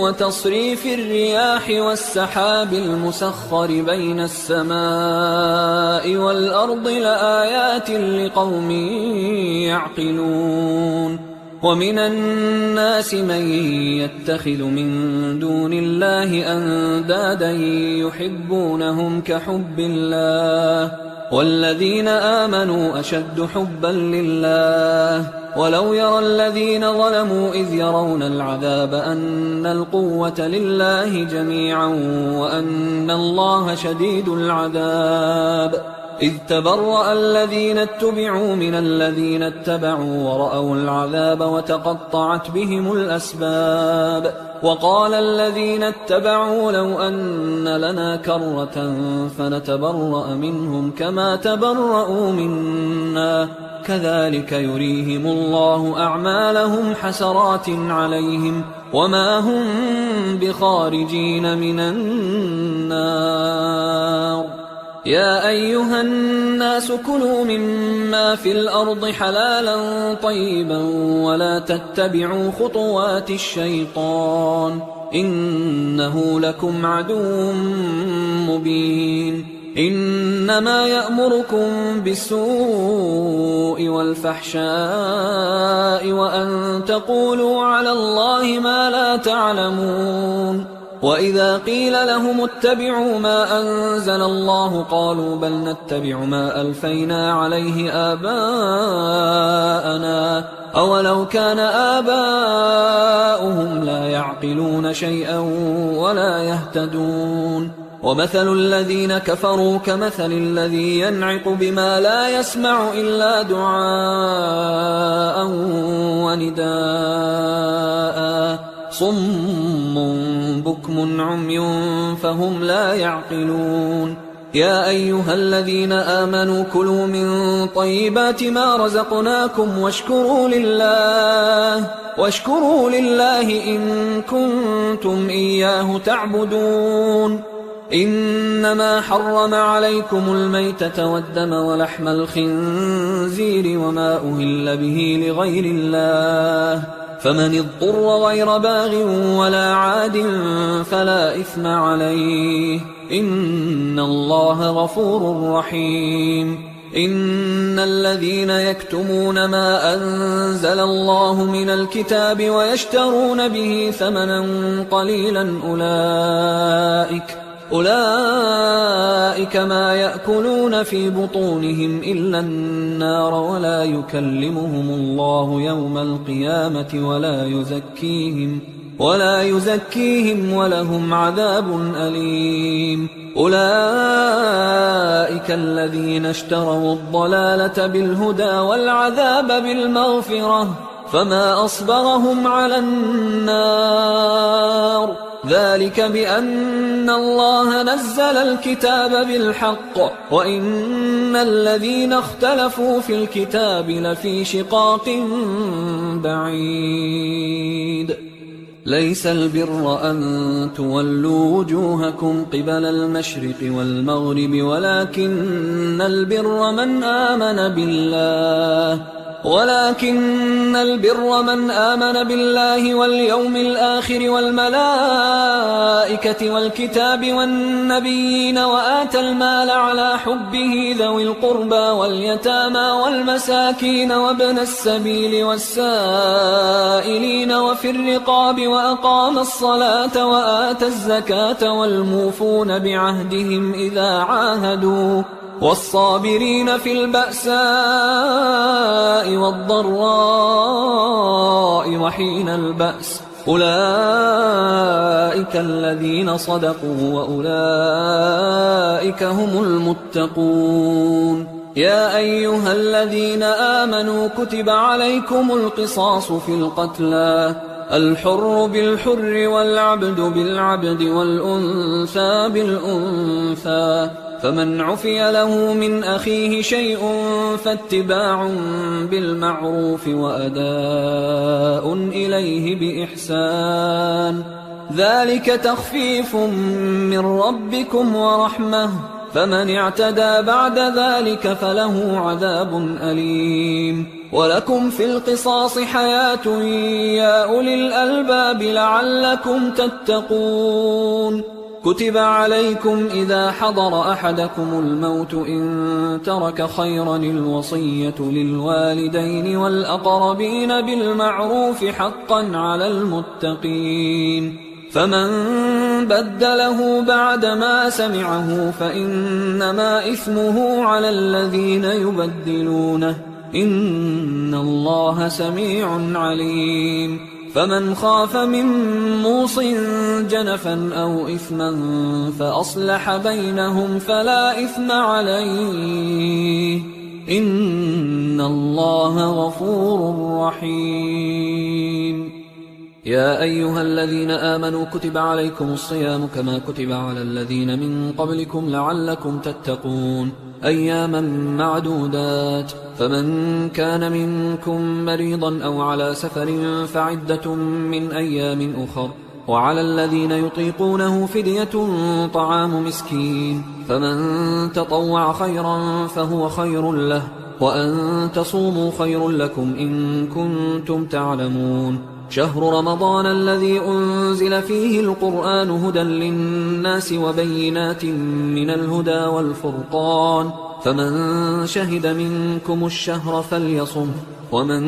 وتصريف الرياح والسحاب المسخر بين السماء والأرض لآيات لقوم يعقلون ومن الناس من يتخذ من دون الله أندادا يحبونهم كحب الله والذين آمنوا أشد حبا لله ولو يرى الذين ظلموا إذ يرون العذاب أن القوة لله جميعا وأن الله شديد العذاب إذ تبرأ الذين اتبعوا من الذين اتبعوا ورأوا العذاب وتقطعت بهم الأسباب وقال الذين اتبعوا لو أن لنا كرة فنتبرأ منهم كما تبرأوا منا كذلك يريهم الله أعمالهم حسرات عليهم وما هم بخارجين من النار يا أيها الناس كلوا مما في الأرض حلالا طيبا ولا تتبعوا خطوات الشيطان إنه لكم عدو مبين إنما يأمركم بالسوء والفحشاء وأن تقولوا على الله ما لا تعلمون وإذا قيل لهم اتبعوا ما أنزل الله قالوا بل نتبع ما ألفينا عليه آباءنا أولو كان آباؤهم لا يعقلون شيئا ولا يهتدون ومثل الذين كفروا كمثل الذي ينعق بما لا يسمع إلا دعاء ونداء صم بكم عمي فهم لا يعقلون يا أيها الذين آمنوا كلوا من طيبات ما رزقناكم واشكروا لله إن كنتم إياه تعبدون إنما حرم عليكم الميتة والدم ولحم الخنزير وما أهل به لغير الله فمن اضطر غير باغ ولا عاد فلا إثم عليه إن الله غفور رحيم إن الذين يكتمون ما أنزل الله من الكتاب ويشترون به ثمنا قليلا أولئك ما يأكلون في بطونهم إلا النار ولا يكلمهم الله يوم القيامة ولا يزكيهم ولهم عذاب أليم أولئك الذين اشتروا الضلالة بالهدى والعذاب بالمغفرة فما أصبرهم على النار ذلك بأن الله نزل الكتاب بالحق وإن الذين اختلفوا في الكتاب لفي شقاق بعيد ليس البر أن تولوا وجوهكم قبل المشرق والمغرب ولكن البر من آمن بالله واليوم الآخر والملائكة والكتاب والنبيين وآتى المال على حبه ذوي القربى واليتامى والمساكين وابن السبيل والسائلين وفي الرقاب وأقام الصلاة وآتى الزكاة والموفون بعهدهم إذا عاهدوا والصابرين في البأساء والضراء وحين البأس أولئك الذين صدقوا وأولئك هم المتقون يا أيها الذين آمنوا كتب عليكم القصاص في القتلى الحر بالحر والعبد بالعبد والأنثى بالأنثى فمن عفي له من أخيه شيء فاتباع بالمعروف وأداء إليه بإحسان ذلك تخفيف من ربكم ورحمة فمن اعتدى بعد ذلك فله عذاب أليم ولكم في القصاص حياة يا أولي الألباب لعلكم تتقون كتب عليكم إذا حضر أحدكم الموت إن ترك خيرا الوصية للوالدين والأقربين بالمعروف حقا على المتقين فمن بدله بعدما سمعه فإنما إثمه على الذين يبدلونه إن الله سميع عليم فمن خاف من موص جنفا أو إثما فأصلح بينهم فلا إثم عليه إن الله غفور رحيم. يا أيها الذين آمنوا كتب عليكم الصيام كما كتب على الذين من قبلكم لعلكم تتقون أياما معدودات، فمن كان منكم مريضا أو على سفر فعدة من أيام أخر، وعلى الذين يطيقونه فدية طعام مسكين، فمن تطوع خيرا فهو خير له، وأن تصوموا خير لكم إن كنتم تعلمون. شهر رمضان الذي أنزل فيه القرآن هدى للناس وبينات من الهدى والفرقان، فمن شهد منكم الشهر فليصم، ومن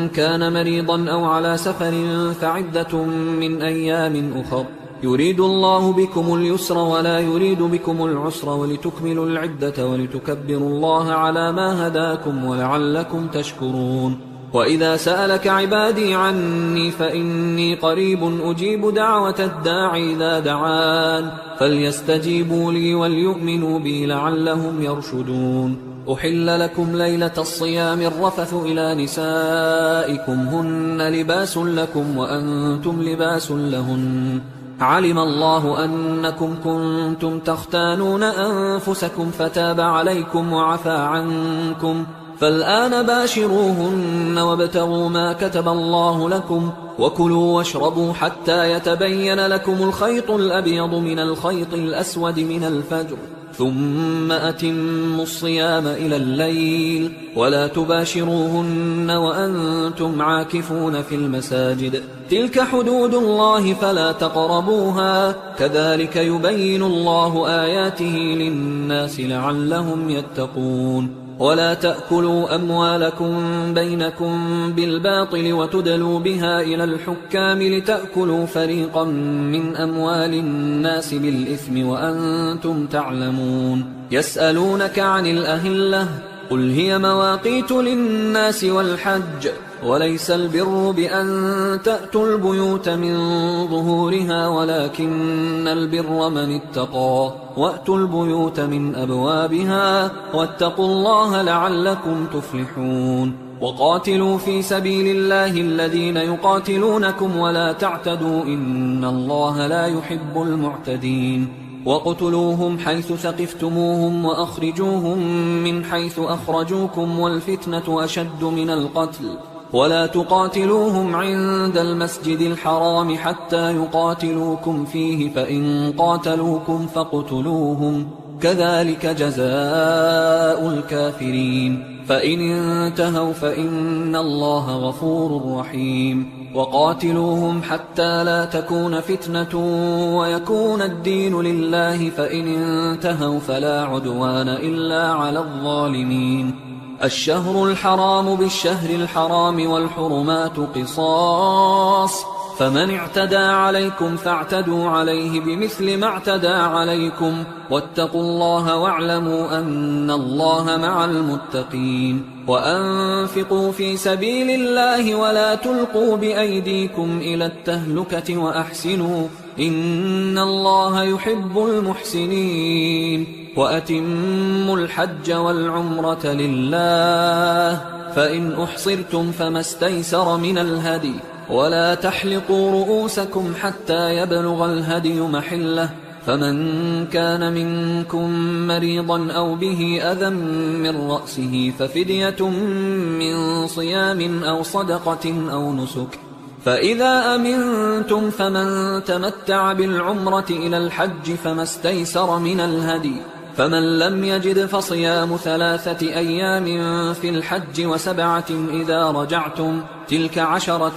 كان مريضا أو على سفر فعدة من أيام أخر، يريد الله بكم اليسر ولا يريد بكم العسر ولتكملوا العدة ولتكبروا الله على ما هداكم ولعلكم تشكرون. وإذا سألك عبادي عني فإني قريب أجيب دعوة الداعي إذا دعان، فليستجيبوا لي وليؤمنوا بي لعلهم يرشدون. أحل لكم ليلة الصيام الرفث إلى نسائكم هن لباس لكم وأنتم لباس لهن، علم الله أنكم كنتم تختانون أنفسكم فتاب عليكم وعفى عنكم، فالآن باشروهن وابتغوا ما كتب الله لكم، وكلوا واشربوا حتى يتبين لكم الخيط الأبيض من الخيط الأسود من الفجر، ثم أتموا الصيام إلى الليل، ولا تباشروهن وأنتم عاكفون في المساجد، تلك حدود الله فلا تقربوها، كذلك يبين الله آياته للناس لعلهم يتقون. ولا تأكلوا أموالكم بينكم بالباطل وتدلوا بها إلى الحكام لتأكلوا فريقا من أموال الناس بالإثم وأنتم تعلمون. يسألونك عن الأهلة قل هي مواقيت للناس والحج، وليس البر بأن تأتوا البيوت من ظهورها ولكن البر من اتقى، وأتوا البيوت من أبوابها واتقوا الله لعلكم تفلحون. وقاتلوا في سبيل الله الذين يقاتلونكم ولا تعتدوا إن الله لا يحب المعتدين. وقتلوهم حيث ثقفتموهم وأخرجوهم من حيث أخرجوكم والفتنة أشد من القتل، ولا تقاتلوهم عند المسجد الحرام حتى يقاتلوكم فيه، فإن قاتلوكم فاقتلوهم، كذلك جزاء الكافرين، فإن انتهوا فإن الله غفور رحيم. وقاتلوهم حتى لا تكون فتنة ويكون الدين لله، فإن انتهوا فلا عدوان إلا على الظالمين. الشهر الحرام بالشهر الحرام والحرمات قصاص، فمن اعتدى عليكم فاعتدوا عليه بمثل ما اعتدى عليكم، واتقوا الله واعلموا أن الله مع المتقين. وأنفقوا في سبيل الله ولا تلقوا بأيديكم إلى التهلكة وأحسنوا إن الله يحب المحسنين. وأتموا الحج والعمرة لله، فإن أحصرتم فما استيسر من الهدي، ولا تحلقوا رؤوسكم حتى يبلغ الهدي محله، فمن كان منكم مريضا أو به أذى من رأسه ففدية من صيام أو صدقة أو نسك، فإذا أمنتم فمن تمتع بالعمرة إلى الحج فما استيسر من الهدي، فمن لم يجد فصيام 3 أيام في الحج و7 إذا رجعتم، تلك 10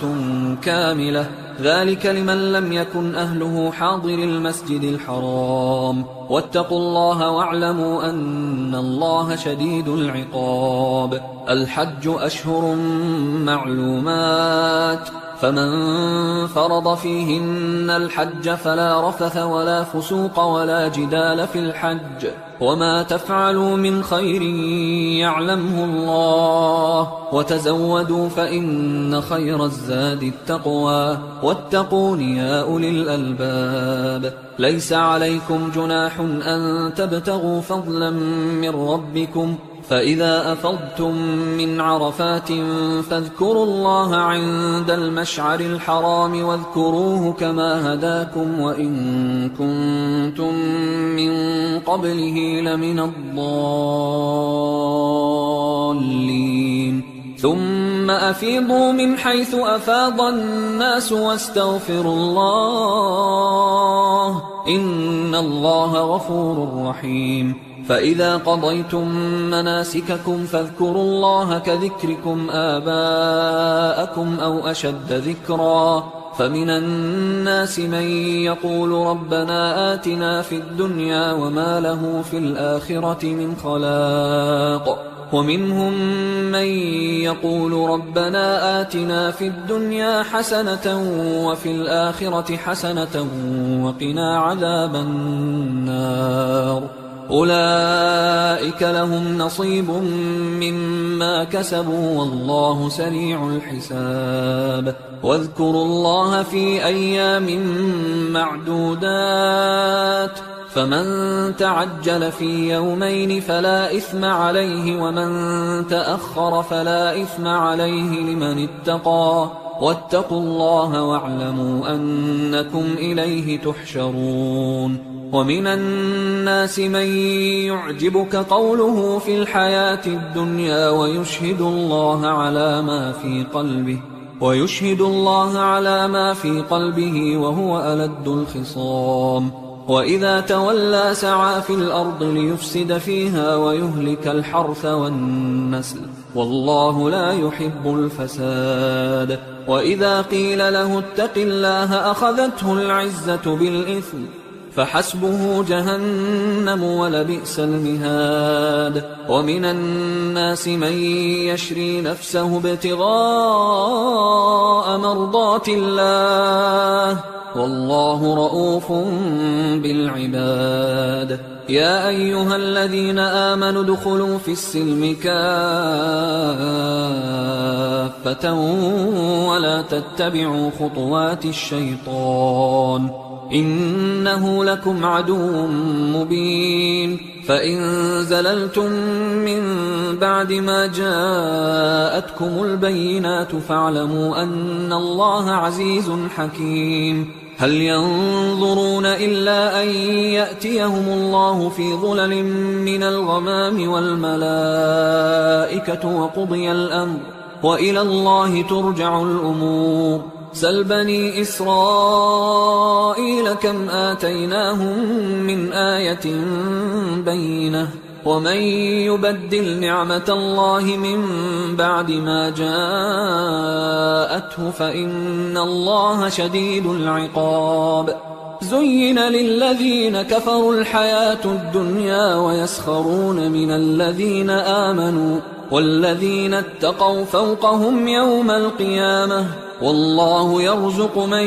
كاملة، ذلك لمن لم يكن أهله حاضر المسجد الحرام. واتقوا الله واعلموا أن الله شديد العقاب. الحج أشهر معلومات، فمن فرض فيهن الحج فلا رفث ولا فسوق ولا جدال في الحج، وما تفعلوا من خير يعلمه الله، وتزودوا فإن خير الزاد التقوى واتقون يا أولي الألباب. ليس عليكم جناح أن تبتغوا فضلا من ربكم، فإذا أفضتم من عرفات فاذكروا الله عند المشعر الحرام واذكروه كما هداكم وإن كنتم من قبله لمن الضالين. ثم أفيضوا من حيث أفاض الناس واستغفروا الله إن الله غفور رحيم. فإذا قضيتم مناسككم فاذكروا الله كذكركم آباءكم أو أشد ذكرا. فمن الناس من يقول ربنا آتنا في الدنيا وما له في الآخرة من خلاق، ومنهم من يقول ربنا آتنا في الدنيا حسنة وفي الآخرة حسنة وقنا عذاب النار. أولئك لهم نصيب مما كسبوا والله سريع الحساب. واذكروا الله في أيام معدودات، فمن تعجل في يومين فلا إثم عليه ومن تأخر فلا إثم عليه لمن اتقى. واتقوا الله واعلموا أنكم إليه تحشرون. ومن الناس من يعجبك قوله في الحياة الدنيا ويشهد الله على ما في قلبه وهو ألد الخصام. وإذا تولى سعى في الأرض ليفسد فيها ويهلك الحرث والنسل والله لا يحب الفساد. وإذا قيل له اتق الله أخذته العزة بالإثم فحسبه جهنم ولبئس المهاد. ومن الناس من يشري نفسه ابتغاء مرضات الله والله رؤوف بالعباد. يا أيها الذين آمنوا ادخلوا في السلم كافة ولا تتبعوا خطوات الشيطان إنه لكم عدو مبين. فإن زللتم من بعد ما جاءتكم البينات فاعلموا أن الله عزيز حكيم. هل ينظرون إلا أن يأتيهم الله في ظلل من الغمام والملائكة وقضي الأمر وإلى الله ترجع الأمور. سل بني إسرائيل كم آتيناهم من آية بينة ومن يبدل نعمة الله من بعد ما جاءته فإن الله شديد العقاب. زين للذين كفروا الحياة الدنيا ويسخرون من الذين آمنوا والذين اتقوا فوقهم يوم القيامة والله يرزق من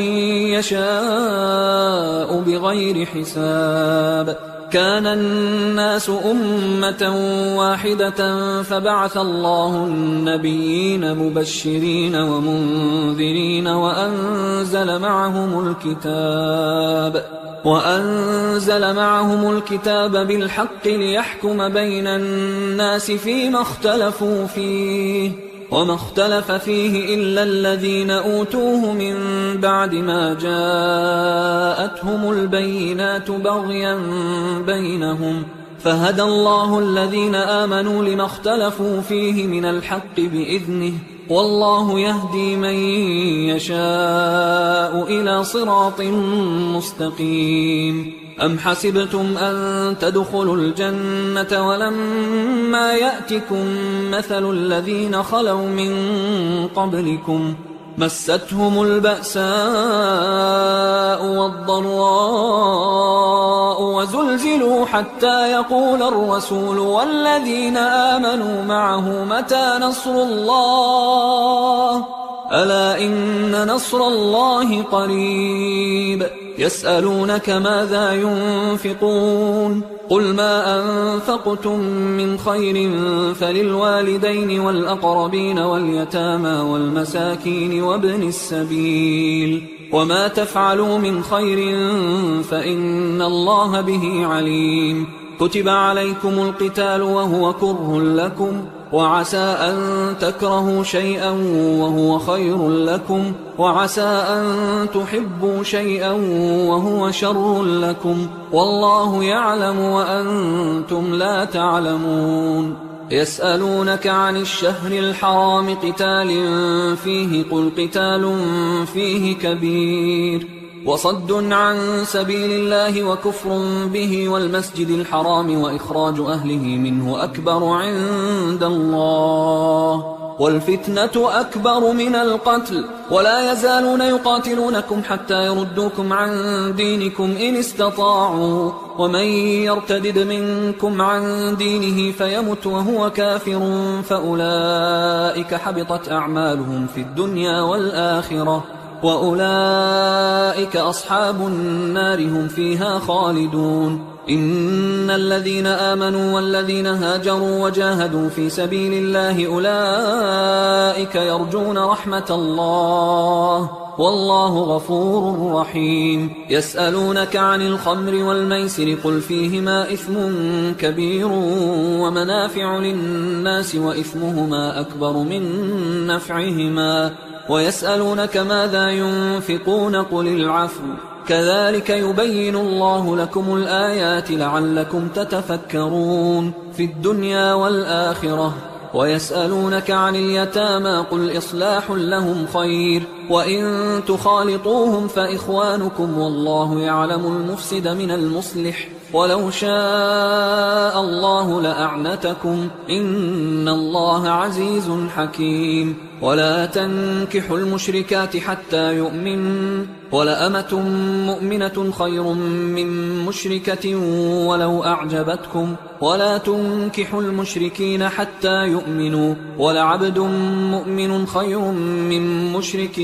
يشاء بغير حساب. كان الناس أمة واحدة فبعث الله النبيين مبشرين ومنذرين وأنزل معهم الكتاب بالحق ليحكم بين الناس فيما اختلفوا فيه وما اختلف فيه إلا الذين أوتوه من بعد ما جاءتهم البينات بغيا بينهم فهدى الله الذين آمنوا لما اختلفوا فيه من الحق بإذنه والله يهدي من يشاء إلى صراط مستقيم. أم حسبتم أن تدخلوا الجنة ولما يأتكم مثل الذين خلوا من قبلكم مستهم البأساء والضراء وزلزلوا حتى يقول الرسول والذين آمنوا معه متى نصر الله ألا إن نصر الله قريب. يسألونك ماذا ينفقون قل ما أنفقتم من خير فللوالدين والأقربين واليتامى والمساكين وابن السبيل وما تفعلوا من خير فإن الله به عليم كتب عليكم القتال وهو كره لكم وعسى أن تكرهوا شيئا وهو خير لكم وعسى أن تحبوا شيئا وهو شر لكم والله يعلم وأنتم لا تعلمون يسألونك عن الشهر الحرام قتال فيه قل قتال فيه كبير وصد عن سبيل الله وكفر به والمسجد الحرام وإخراج أهله منه أكبر عند الله والفتنة أكبر من القتل ولا يزالون يقاتلونكم حتى يردوكم عن دينكم إن استطاعوا ومن يرتدد منكم عن دينه فيمت وهو كافر فأولئك حبطت أعمالهم في الدنيا والآخرة وأولئك أصحاب النار هم فيها خالدون إن الذين آمنوا والذين هاجروا وجاهدوا في سبيل الله أولئك يرجون رحمة الله والله غفور رحيم يسألونك عن الخمر والميسر قل فيهما إثم كبير ومنافع للناس وإثمهما أكبر من نفعهما ويسألونك ماذا ينفقون قل العفو كذلك يبين الله لكم الآيات لعلكم تتفكرون في الدنيا والآخرة ويسألونك عن اليتامى قل إصلاح لهم خير وإن تخالطوهم فإخوانكم والله يعلم المفسد من المصلح ولو شاء الله لأعنتكم إن الله عزيز حكيم ولا تنكحوا المشركات حتى يؤمنوا ولأمة مؤمنة خير من مشركة ولو أعجبتكم ولا تنكحوا المشركين حتى يؤمنوا ولعبد مؤمن خير من مشرك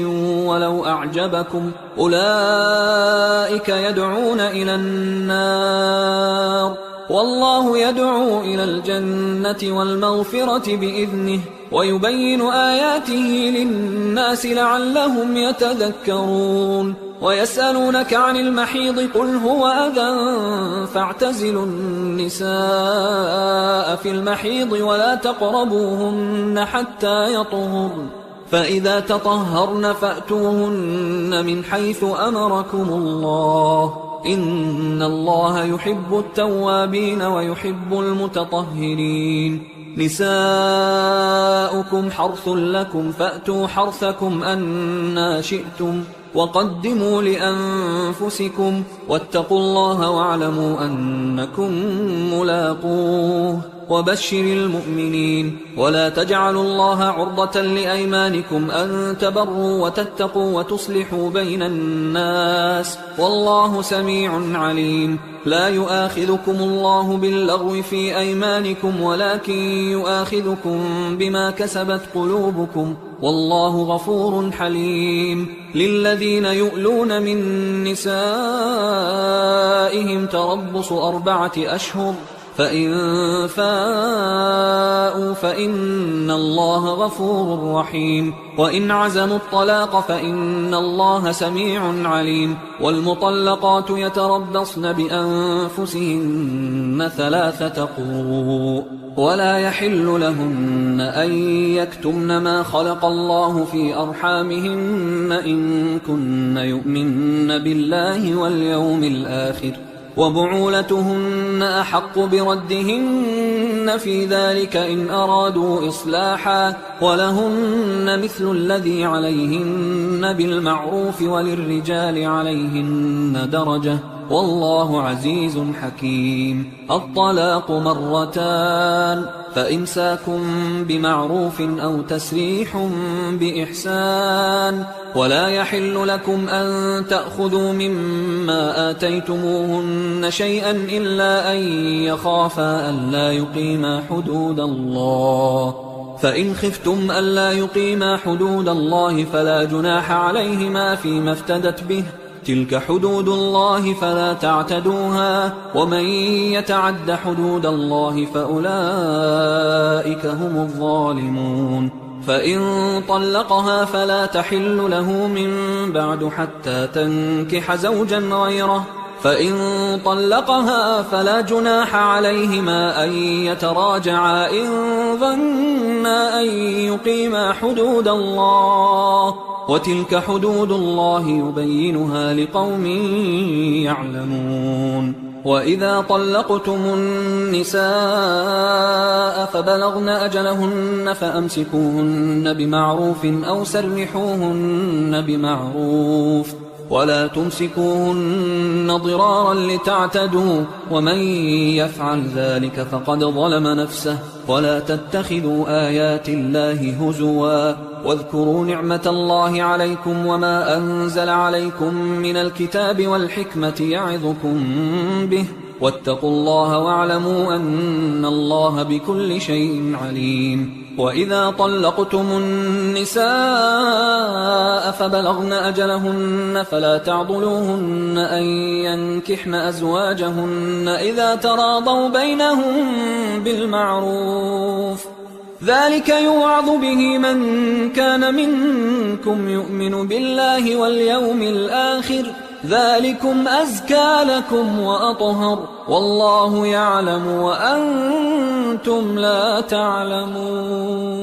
ولو أعجبكم أولئك يدعون إلى النار والله يدعو إلى الجنة والمغفرة بإذنه ويبين آياته للناس لعلهم يتذكرون ويسألونك عن المحيض قل هو أذى فاعتزلوا النساء في المحيض ولا تقربوهن حتى يطهرن فإذا تطهرن فأتوهن من حيث أمركم الله إن الله يحب التوابين ويحب المتطهرين نساؤكم حرث لكم فأتوا حرثكم أنى شئتم وقدموا لأنفسكم واتقوا الله واعلموا أنكم ملاقوه وبشر المؤمنين ولا تجعلوا الله عرضة لأيمانكم أن تبروا وتتقوا وتصلحوا بين الناس والله سميع عليم لا يؤاخذكم الله باللغو في أيمانكم ولكن يؤاخذكم بما كسبت قلوبكم والله غفور حليم للذين يؤلون من نسائهم تربص 4 أشهر فإن فاءوا فإن الله غفور رحيم وإن عزموا الطلاق فإن الله سميع عليم والمطلقات يتربصن بأنفسهن 3 قروء ولا يحل لهن أن يكتمن ما خلق الله في أرحامهن إن كن يؤمن بالله واليوم الآخر وبعولتهن أحق بردهن في ذلك إن أرادوا إصلاحا ولهن مثل الذي عليهن بالمعروف وللرجال عليهن درجة والله عزيز حكيم الطلاق 2 فإمساك بمعروف أو تسريح بإحسان ولا يحل لكم أن تأخذوا مما آتيتموهن شيئا إلا أن يخافا ألا يقيما حدود الله فإن خفتم ألا يقيما حدود الله فلا جناح عليهما فيما افتدت به تلك حدود الله فلا تعتدوها ومن يتعد حدود الله فأولئك هم الظالمون فإن طلقها فلا تحل له من بعد حتى تنكح زوجا غيره فإن طلقها فلا جناح عليهما أن يتراجعا إن ظنا أن يقيما حدود الله وتلك حدود الله يبينها لقوم يعلمون وإذا طلقتم النساء فبلغن أجلهن فأمسكوهن بمعروف أو سرحوهن بمعروف ولا تمسكوهن ضرارا لتعتدوا ومن يفعل ذلك فقد ظلم نفسه ولا تتخذوا آيات الله هزوا واذكروا نعمة الله عليكم وما أنزل عليكم من الكتاب والحكمة يعظكم به واتقوا الله واعلموا أن الله بكل شيء عليم وإذا طلقتم النساء فبلغن أجلهن فلا تعضلوهن أن ينكحن أزواجهن إذا تراضوا بينهم بالمعروف ذلك يوعظ به من كان منكم يؤمن بالله واليوم الآخر ذلكم أزكى لكم وأطهر والله يعلم وأنتم لا تعلمون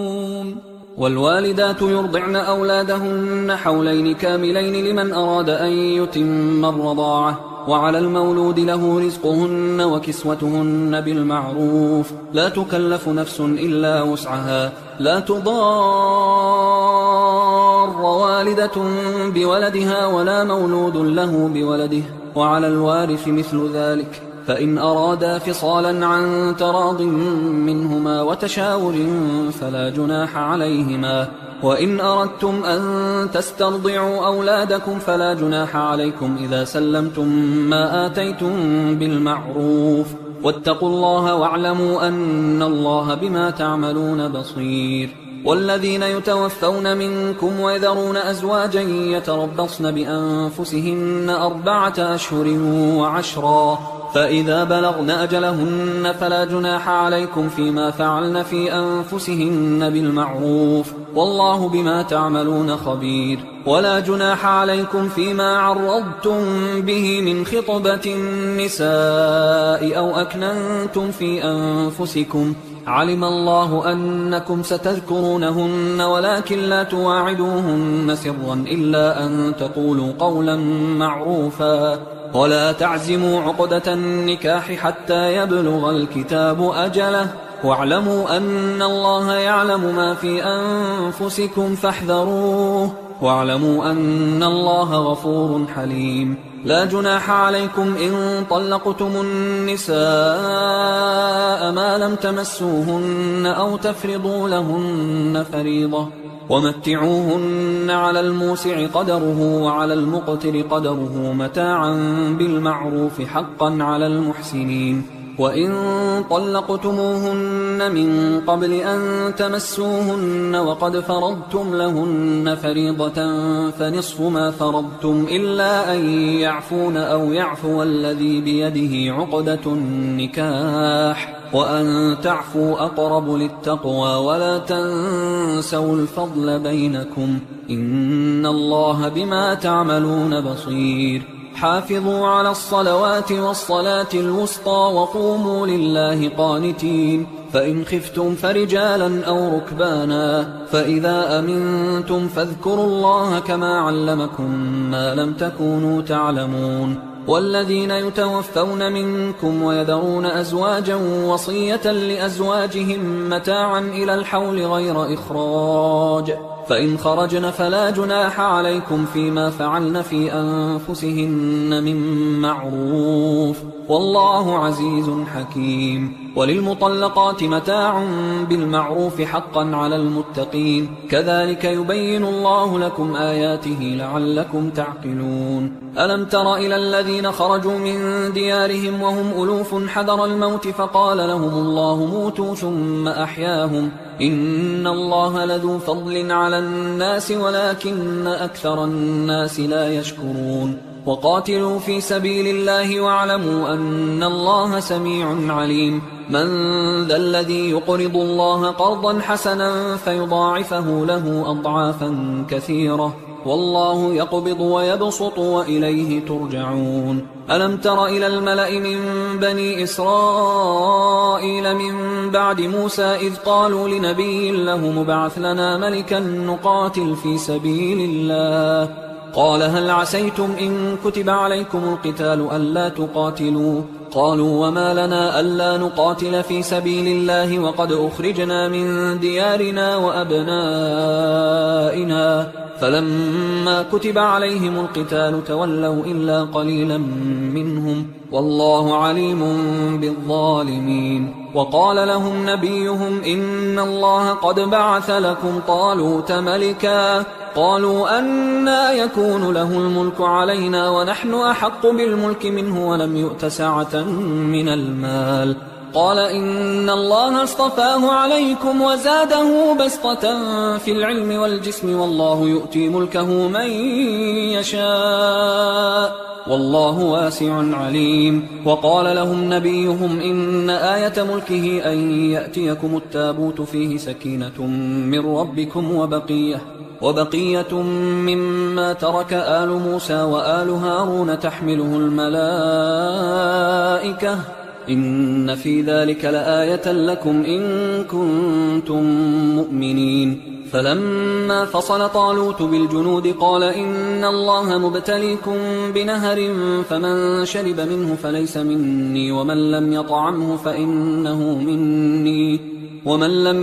والوالدات يرضعن أولادهن حولين كاملين لمن أراد أن يتم الرضاعة وعلى المولود له رزقهن وكسوتهن بالمعروف لا تكلف نفس إلا وسعها لا تضار والدة بولدها ولا مولود له بولده وعلى الوارث مثل ذلك فإن أرادا فصالا عن تراض منهما وتشاور فلا جناح عليهما وإن أردتم أن تسترضعوا أولادكم فلا جناح عليكم إذا سلمتم ما آتيتم بالمعروف واتقوا الله واعلموا أن الله بما تعملون بصير والذين يتوفون منكم ويذرون أزواجا يتربصن بأنفسهن 4 أشهر وعشرا فإذا بلغن أجلهن فلا جناح عليكم فيما فعلن في أنفسهن بالمعروف والله بما تعملون خبير ولا جناح عليكم فيما عرضتم به من خطبة النساء أو أكننتم في أنفسكم علم الله أنكم ستذكرونهن ولكن لا تواعدوهن سرا إلا أن تقولوا قولا معروفا ولا تعزموا عقدة النكاح حتى يبلغ الكتاب أجله واعلموا أن الله يعلم ما في أنفسكم فاحذروه واعلموا أن الله غفور حليم لا جناح عليكم إن طلقتم النساء ما لم تمسوهن أو تفرضوا لهن فريضة ومتعوهن على الموسع قدره وعلى المقتر قدره متاعا بالمعروف حقا على المحسنين وإن طلقتموهن من قبل أن تمسوهن وقد فرضتم لهن فريضة فنصف ما فرضتم إلا أن يعفون أو يعفو الذي بيده عقدة النكاح وأن تعفوا أقرب للتقوى ولا تنسوا الفضل بينكم إن الله بما تعملون بصير حافظوا على الصلوات والصلاة الوسطى وقوموا لله قانتين فإن خفتم فرجالا أو ركبانا فإذا أمنتم فاذكروا الله كما علمكم ما لم تكونوا تعلمون والذين يتوفون منكم ويذرون أزواجا وصية لأزواجهم متاعا إلى الحول غير إخراج فإن خرجن فلا جناح عليكم فيما فعلن في أنفسهن من معروف والله عزيز حكيم وللمطلقات متاع بالمعروف حقا على المتقين كذلك يبين الله لكم آياته لعلكم تعقلون ألم تر إلى الذين خرجوا من ديارهم وهم ألوف حذر الموت فقال لهم الله موتوا ثم أحياهم إن الله لذو فضل على الناس ولكن أكثر الناس لا يشكرون وقاتلوا في سبيل الله واعلموا أن الله سميع عليم من ذا الذي يقرض الله قرضا حسنا فيضاعفه له أضعافا كثيرة والله يقبض ويبسط وإليه ترجعون ألم تر إلى الملأ من بني إسرائيل من بعد موسى إذ قالوا لنبي له مبعث لنا ملكا نقاتل في سبيل الله قال هل عسيتم إن كتب عليكم القتال ألا تقاتلوا قالوا وما لنا ألا نقاتل في سبيل الله وقد أخرجنا من ديارنا وأبنائنا فلما كتب عليهم القتال تولوا إلا قليلا منهم والله عليم بالظالمين وقال لهم نبيهم إن الله قد بعث لكم طالوت ملكا قالوا أنى يكون له الملك علينا ونحن أحق بالملك منه ولم يؤت سعة من المال قال إن الله اصطفاه عليكم وزاده بسطة في العلم والجسم والله يؤتي ملكه من يشاء والله واسع عليم وقال لهم نبيهم إن آية ملكه أن يأتيكم التابوت فيه سكينة من ربكم وبقية مما ترك آل موسى وآل هارون تحمله الملائكة إن في ذلك لآية لكم إن كنتم مؤمنين فلما فصل طالوت بالجنود قال إن الله مبتليكم بنهر فمن شرب منه فليس مني ومن لم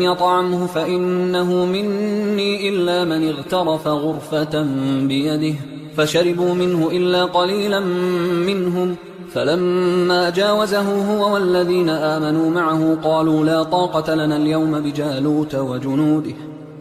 يطعمه فإنه مني إلا من اغترف غرفة بيده فشربوا منه إلا قليلا منهم فلما جاوزه هو والذين آمنوا معه قالوا لا طاقة لنا اليوم بجالوت وجنوده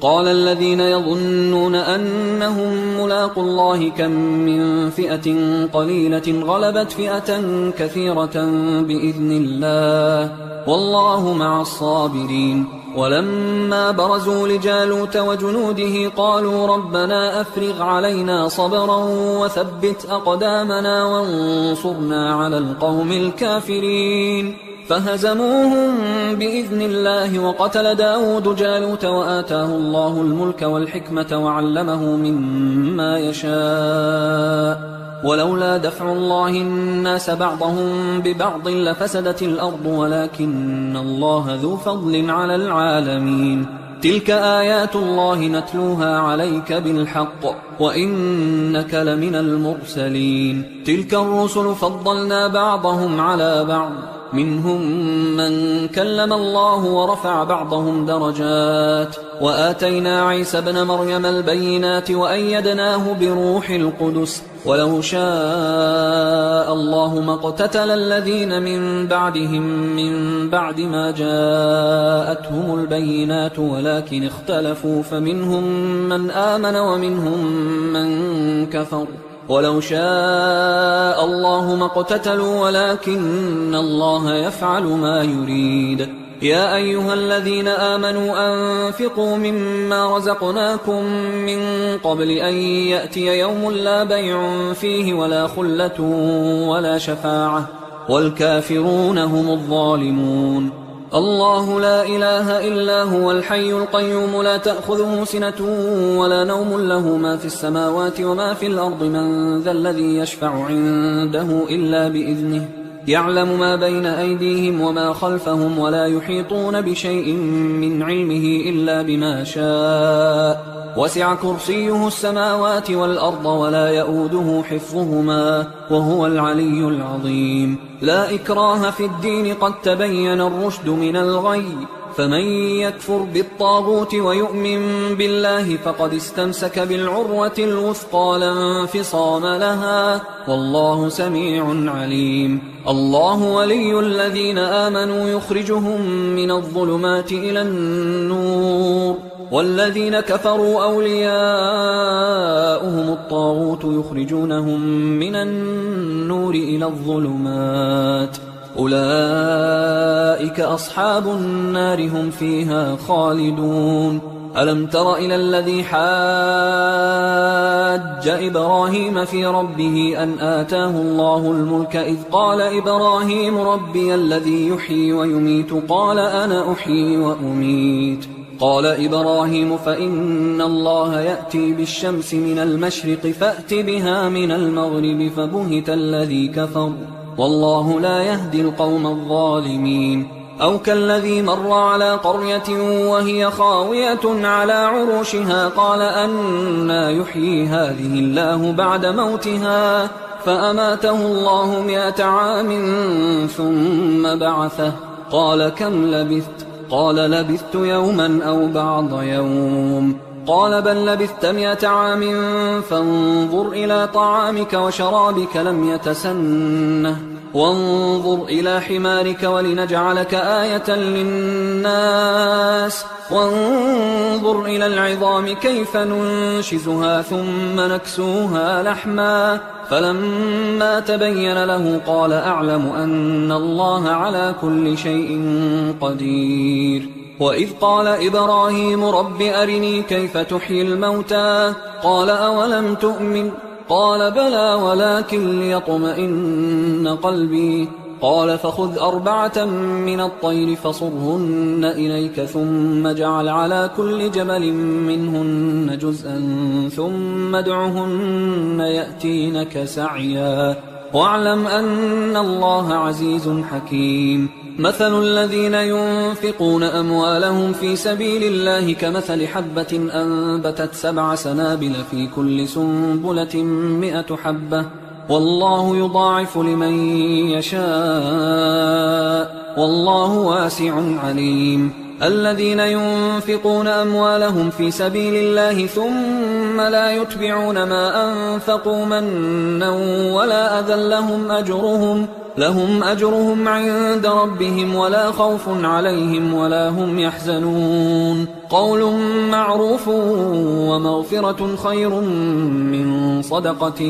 قال الذين يظنون أنهم ملاقوا الله كم من فئة قليلة غلبت فئة كثيرة بإذن الله والله مع الصابرين ولما برزوا لجالوت وجنوده قالوا ربنا أفرغ علينا صبرا وثبت أقدامنا وانصرنا على القوم الكافرين فهزموهم بإذن الله وقتل داود جالوت وآتاه الله الملك والحكمة وعلمه مما يشاء ولولا دفع الله الناس بعضهم ببعض لفسدت الأرض ولكن الله ذو فضل على العالمين تلك آيات الله نتلوها عليك بالحق وإنك لمن المرسلين تلك الرسل فضلنا بعضهم على بعض منهم من كلم الله ورفع بعضهم درجات وآتينا عيسى ابن مريم البينات وأيدناه بروح القدس ولو شاء الله ما اقتتل الذين من بعدهم من بعد ما جاءتهم البينات ولكن اختلفوا فمنهم من آمن ومنهم من كفر ولو شاء الله ما اقتتلوا ولكن الله يفعل ما يريد يا أيها الذين آمنوا أنفقوا مما رزقناكم من قبل أن يأتي يوم لا بيع فيه ولا خلة ولا شفاعة والكافرون هم الظالمون الله لا إله إلا هو الحي القيوم لا تأخذه سنة ولا نوم له ما في السماوات وما في الأرض من ذا الذي يشفع عنده إلا بإذنه يعلم ما بين أيديهم وما خلفهم ولا يحيطون بشيء من علمه إلا بما شاء وسع كرسيه السماوات والأرض ولا يؤوده حفظهما وهو العلي العظيم لا إكراه في الدين قد تبين الرشد من الغي فمن يكفر بالطاغوت ويؤمن بالله فقد استمسك بالعروة الوثقى لا انفصام لها والله سميع عليم الله ولي الذين آمنوا يخرجهم من الظلمات إلى النور والذين كفروا أولياؤهم الطاغوت يخرجونهم من النور إلى الظلمات أولئك أصحاب النار هم فيها خالدون ألم تر إلى الذي حاج إبراهيم في ربه أن آتاه الله الملك إذ قال إبراهيم ربي الذي يحيي ويميت قال أنا أحيي وأميت قال إبراهيم فإن الله يأتي بالشمس من المشرق فأت بها من المغرب فبهت الذي كفر والله لا يهدي القوم الظالمين أو كالذي مر على قرية وهي خاوية على عروشها قال أنى يحيي هذه الله بعد موتها فأماته الله 100 عام ثم بعثه قال كم لبثت قال لبثت يوما أو بعض يوم قال بل لبثت 100 عام فانظر إلى طعامك وشرابك لم يتسنه وانظر إلى حمارك ولنجعلك آية للناس وانظر إلى العظام كيف ننشزها ثم نكسوها لحما فلما تبين له قال أعلم أن الله على كل شيء قدير وإذ قال إبراهيم رب أرني كيف تحيي الموتى قال أولم تؤمن قال بلى ولكن ليطمئن قلبي قال فخذ 4 من الطير فصرهن إليك ثم اجعل على كل جبل منهن جزءا ثم ادعهن يأتينك سعيا واعلم أن الله عزيز حكيم مثل الذين ينفقون أموالهم في سبيل الله كمثل حبة أنبتت 7 سنابل في كل سنبلة 100 حبة والله يضاعف لمن يشاء والله واسع عليم الذين ينفقون أموالهم في سبيل الله ثم لا يتبعون ما أنفقوا منا ولا أذى لهم أجرهم عند ربهم ولا خوف عليهم ولا هم يحزنون قول معروف ومغفرة خير من صدقة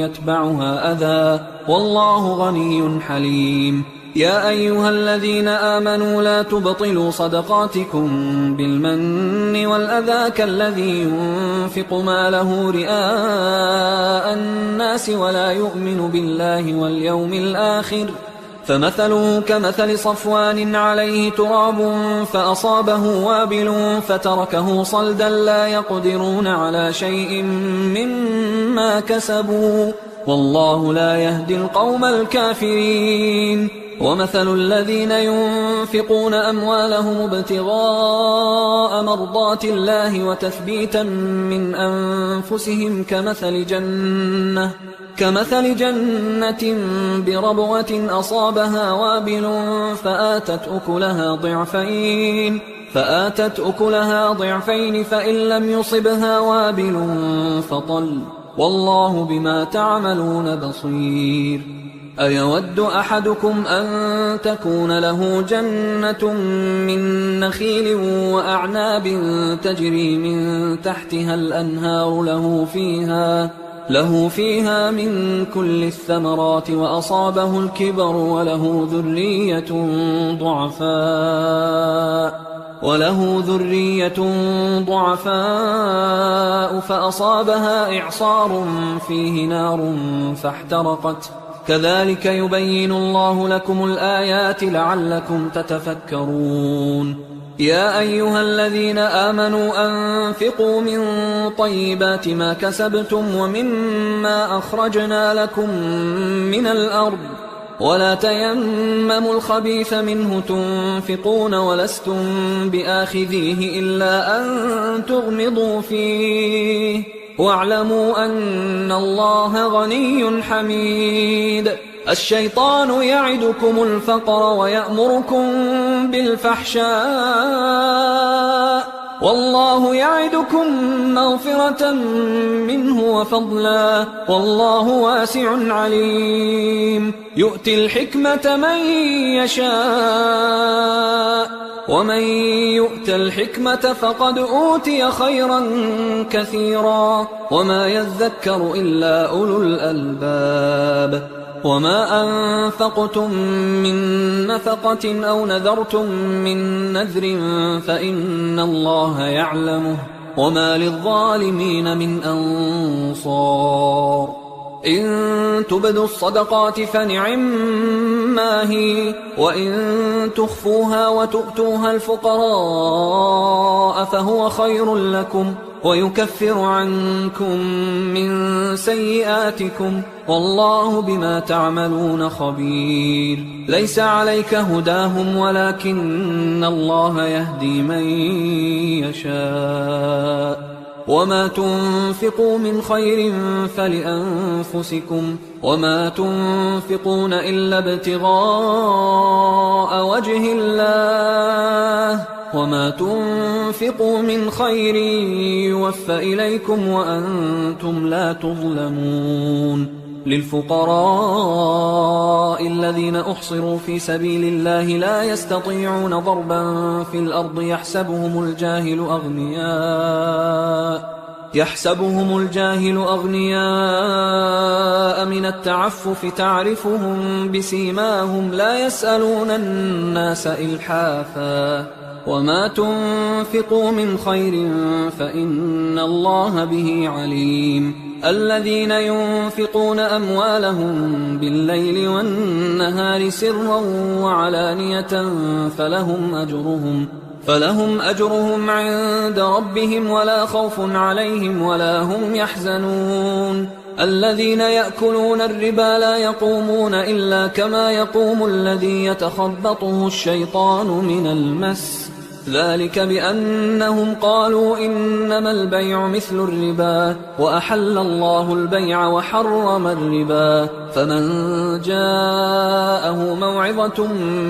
يتبعها أذى والله غني حليم يا أيها الذين آمنوا لا تبطلوا صدقاتكم بالمن والأذى كالذي ينفق ماله رئاء الناس ولا يؤمن بالله واليوم الآخر فمثله كمثل صفوان عليه تراب فأصابه وابل فتركه صلدا لا يقدرون على شيء مما كسبوا والله لا يهدي القوم الكافرين ومثل الذين ينفقون أموالهم ابتغاء مرضات الله وتثبيتا من أنفسهم كمثل جنة بربوة أصابها وابل فآتت أكلها ضعفين فإن لم يصبها وابل فطل والله بما تعملون بصير أيود أحدكم أن تكون له جنة من نخيل وأعناب تجري من تحتها الأنهار له فيها من كل الثمرات وأصابه الكبر وله ذرية ضعفاء فأصابها إعصار فيه نار فاحترقت كذلك يبين الله لكم الآيات لعلكم تتفكرون يا أيها الذين آمنوا أنفقوا من طيبات ما كسبتم ومما أخرجنا لكم من الأرض ولا تيمموا الخبيث منه تنفقون ولستم بآخذيه إلا أن تغمضوا فيه واعلموا أن الله غني حميد الشيطان يعدكم الفقر ويأمركم بالفحشاء والله يعدكم مغفرة منه وفضلا والله واسع عليم يؤتي الحكمة من يشاء ومن يؤت الحكمة فقد أوتي خيرا كثيرا وما يذكر إلا أولو الألباب وما أنفقتم من نفقة أو نذرتم من نذر فإن الله يعلمه وما للظالمين من أنصار إن تبدوا الصدقات فنعما هي وإن تخفوها وتؤتوها الفقراء فهو خير لكم ويكفر عنكم من سيئاتكم والله بما تعملون خبير ليس عليك هداهم ولكن الله يهدي من يشاء وما تنفقوا من خير فلأنفسكم وما تنفقون إلا ابتغاء وجه الله وما تنفقوا من خير يوفى إليكم وأنتم لا تظلمون للفقراء الذين أحصروا في سبيل الله لا يستطيعون ضربا في الأرض يحسبهم الجاهل أغنياء من التعفف تعرفهم بسيماهم لا يسألون الناس إلحافا وما تنفقوا من خير فإن الله به عليم الذين ينفقون أموالهم بالليل والنهار سرا وعلانية فلهم أجرهم عند ربهم ولا خوف عليهم ولا هم يحزنون الذين يأكلون الربا لا يقومون إلا كما يقوم الذي يتخبطه الشيطان من المس ذلك بأنهم قالوا إنما البيع مثل الربا وأحل الله البيع وحرم الربا فمن جاءه موعظة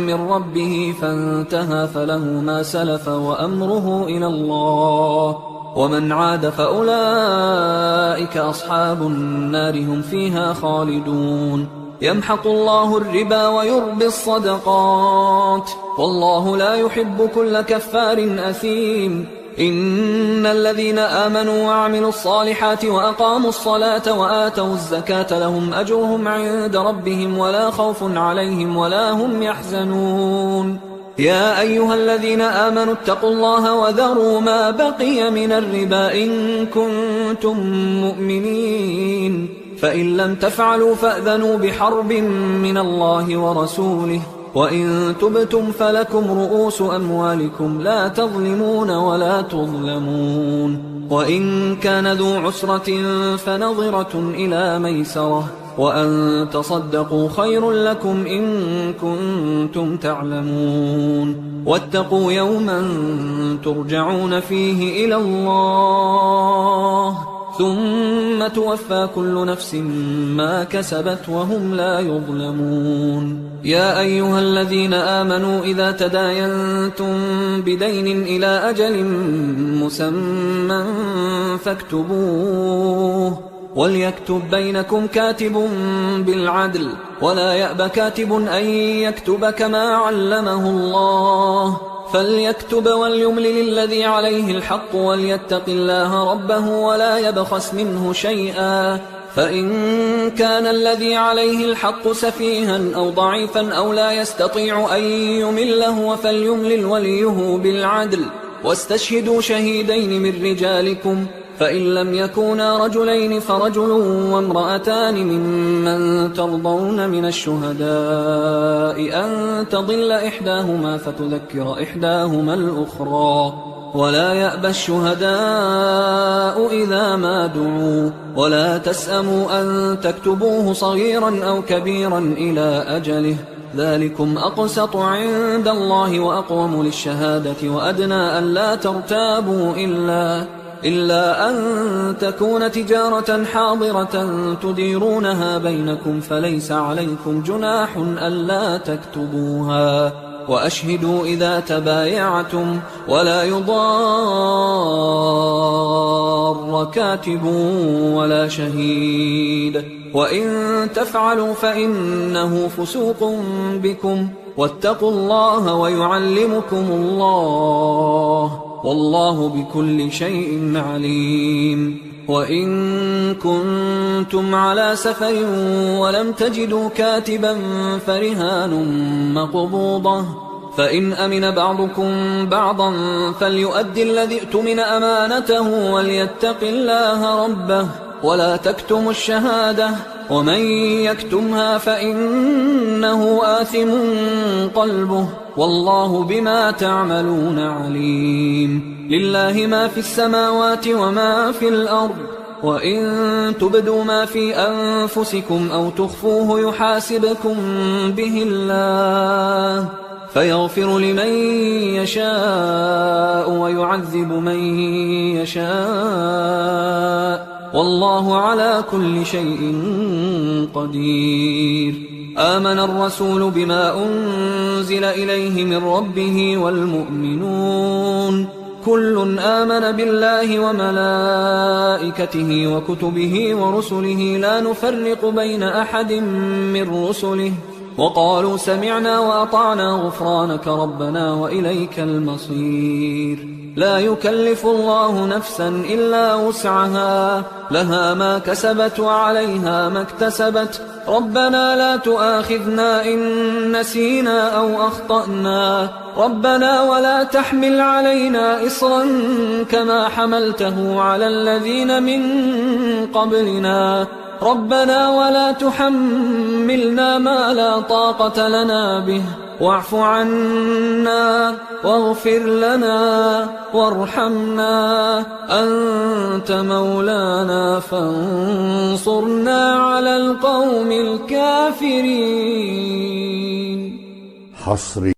من ربه فانتهى فله ما سلف وأمره إلى الله ومن عاد فأولئك أصحاب النار هم فيها خالدون يمحق الله الربا ويربي الصدقات والله لا يحب كل كفار أثيم إن الذين آمنوا وعملوا الصالحات وأقاموا الصلاة وآتوا الزكاة لهم أجرهم عند ربهم ولا خوف عليهم ولا هم يحزنون يا أيها الذين آمنوا اتقوا الله وذروا ما بقي من الربا إن كنتم مؤمنين فإن لم تفعلوا فأذنوا بحرب من الله ورسوله وإن تبتم فلكم رؤوس أموالكم لا تظلمون ولا تظلمون وإن كان ذو عسرة فنظرة إلى ميسرة وأن تصدقوا خير لكم إن كنتم تعلمون واتقوا يوما ترجعون فيه إلى الله ثم توفى كل نفس ما كسبت وهم لا يظلمون يا أيها الذين آمنوا إذا تداينتم بدين إلى أجل مسمى فاكتبوه وليكتب بينكم كاتب بالعدل ولا يأب كاتب أن يكتب كما علمه الله فليكتب وليملل الذي عليه الحق وليتق الله ربه ولا يبخس منه شيئا فإن كان الذي عليه الحق سفيها أو ضعيفا أو لا يستطيع أن يمله فليملل وليه بالعدل واستشهدوا شهيدين من رجالكم فإن لم يكونا رجلين فرجل وامرأتان ممن ترضون من الشهداء أن تضل إحداهما فتذكر إحداهما الأخرى ولا يأبى الشهداء إذا ما دعوا ولا تسأموا أن تكتبوه صغيرا أو كبيرا إلى أجله ذلكم أقسط عند الله وأقوم للشهادة وأدنى أن لا ترتابوا إلا أن تكون تجارة حاضرة تديرونها بينكم فليس عليكم جناح ألا تكتبوها وأشهدوا إذا تبايعتم ولا يضار كاتب ولا شهيد وإن تفعلوا فإنه فسوق بكم واتقوا الله ويعلمكم الله والله بكل شيء عليم وإن كنتم على سفر ولم تجدوا كاتبا فرهان مقبوضة، فإن أمن بعضكم بعضا فليؤدي الذي اؤتمن أمانته وليتق الله ربه ولا تكتموا الشهادة، ومن يكتمها فإنه آثم قلبه والله بما تعملون عليم. لله ما في السماوات وما في الأرض، وإن تبدوا ما في أنفسكم أو تخفوه يحاسبكم به الله فيغفر لمن يشاء ويعذب من يشاء والله على كل شيء قدير. آمن الرسول بما أنزل إليه من ربه والمؤمنون كل آمن بالله وملائكته وكتبه ورسله لا نفرق بين أحد من رسله وقالوا سمعنا وأطعنا غفرانك ربنا وإليك المصير. لا يكلف الله نفسا إلا وسعها، لها ما كسبت وعليها ما اكتسبت. ربنا لا تؤاخذنا إن نسينا أو أخطأنا، ربنا ولا تحمل علينا إصرا كما حملته على الذين من قبلنا، ربنا ولا تحملنا ما لا طاقة لنا به، واعف عنا واغفر لنا وارحمنا، أنت مولانا فانصرنا على القوم الكافرين. حصري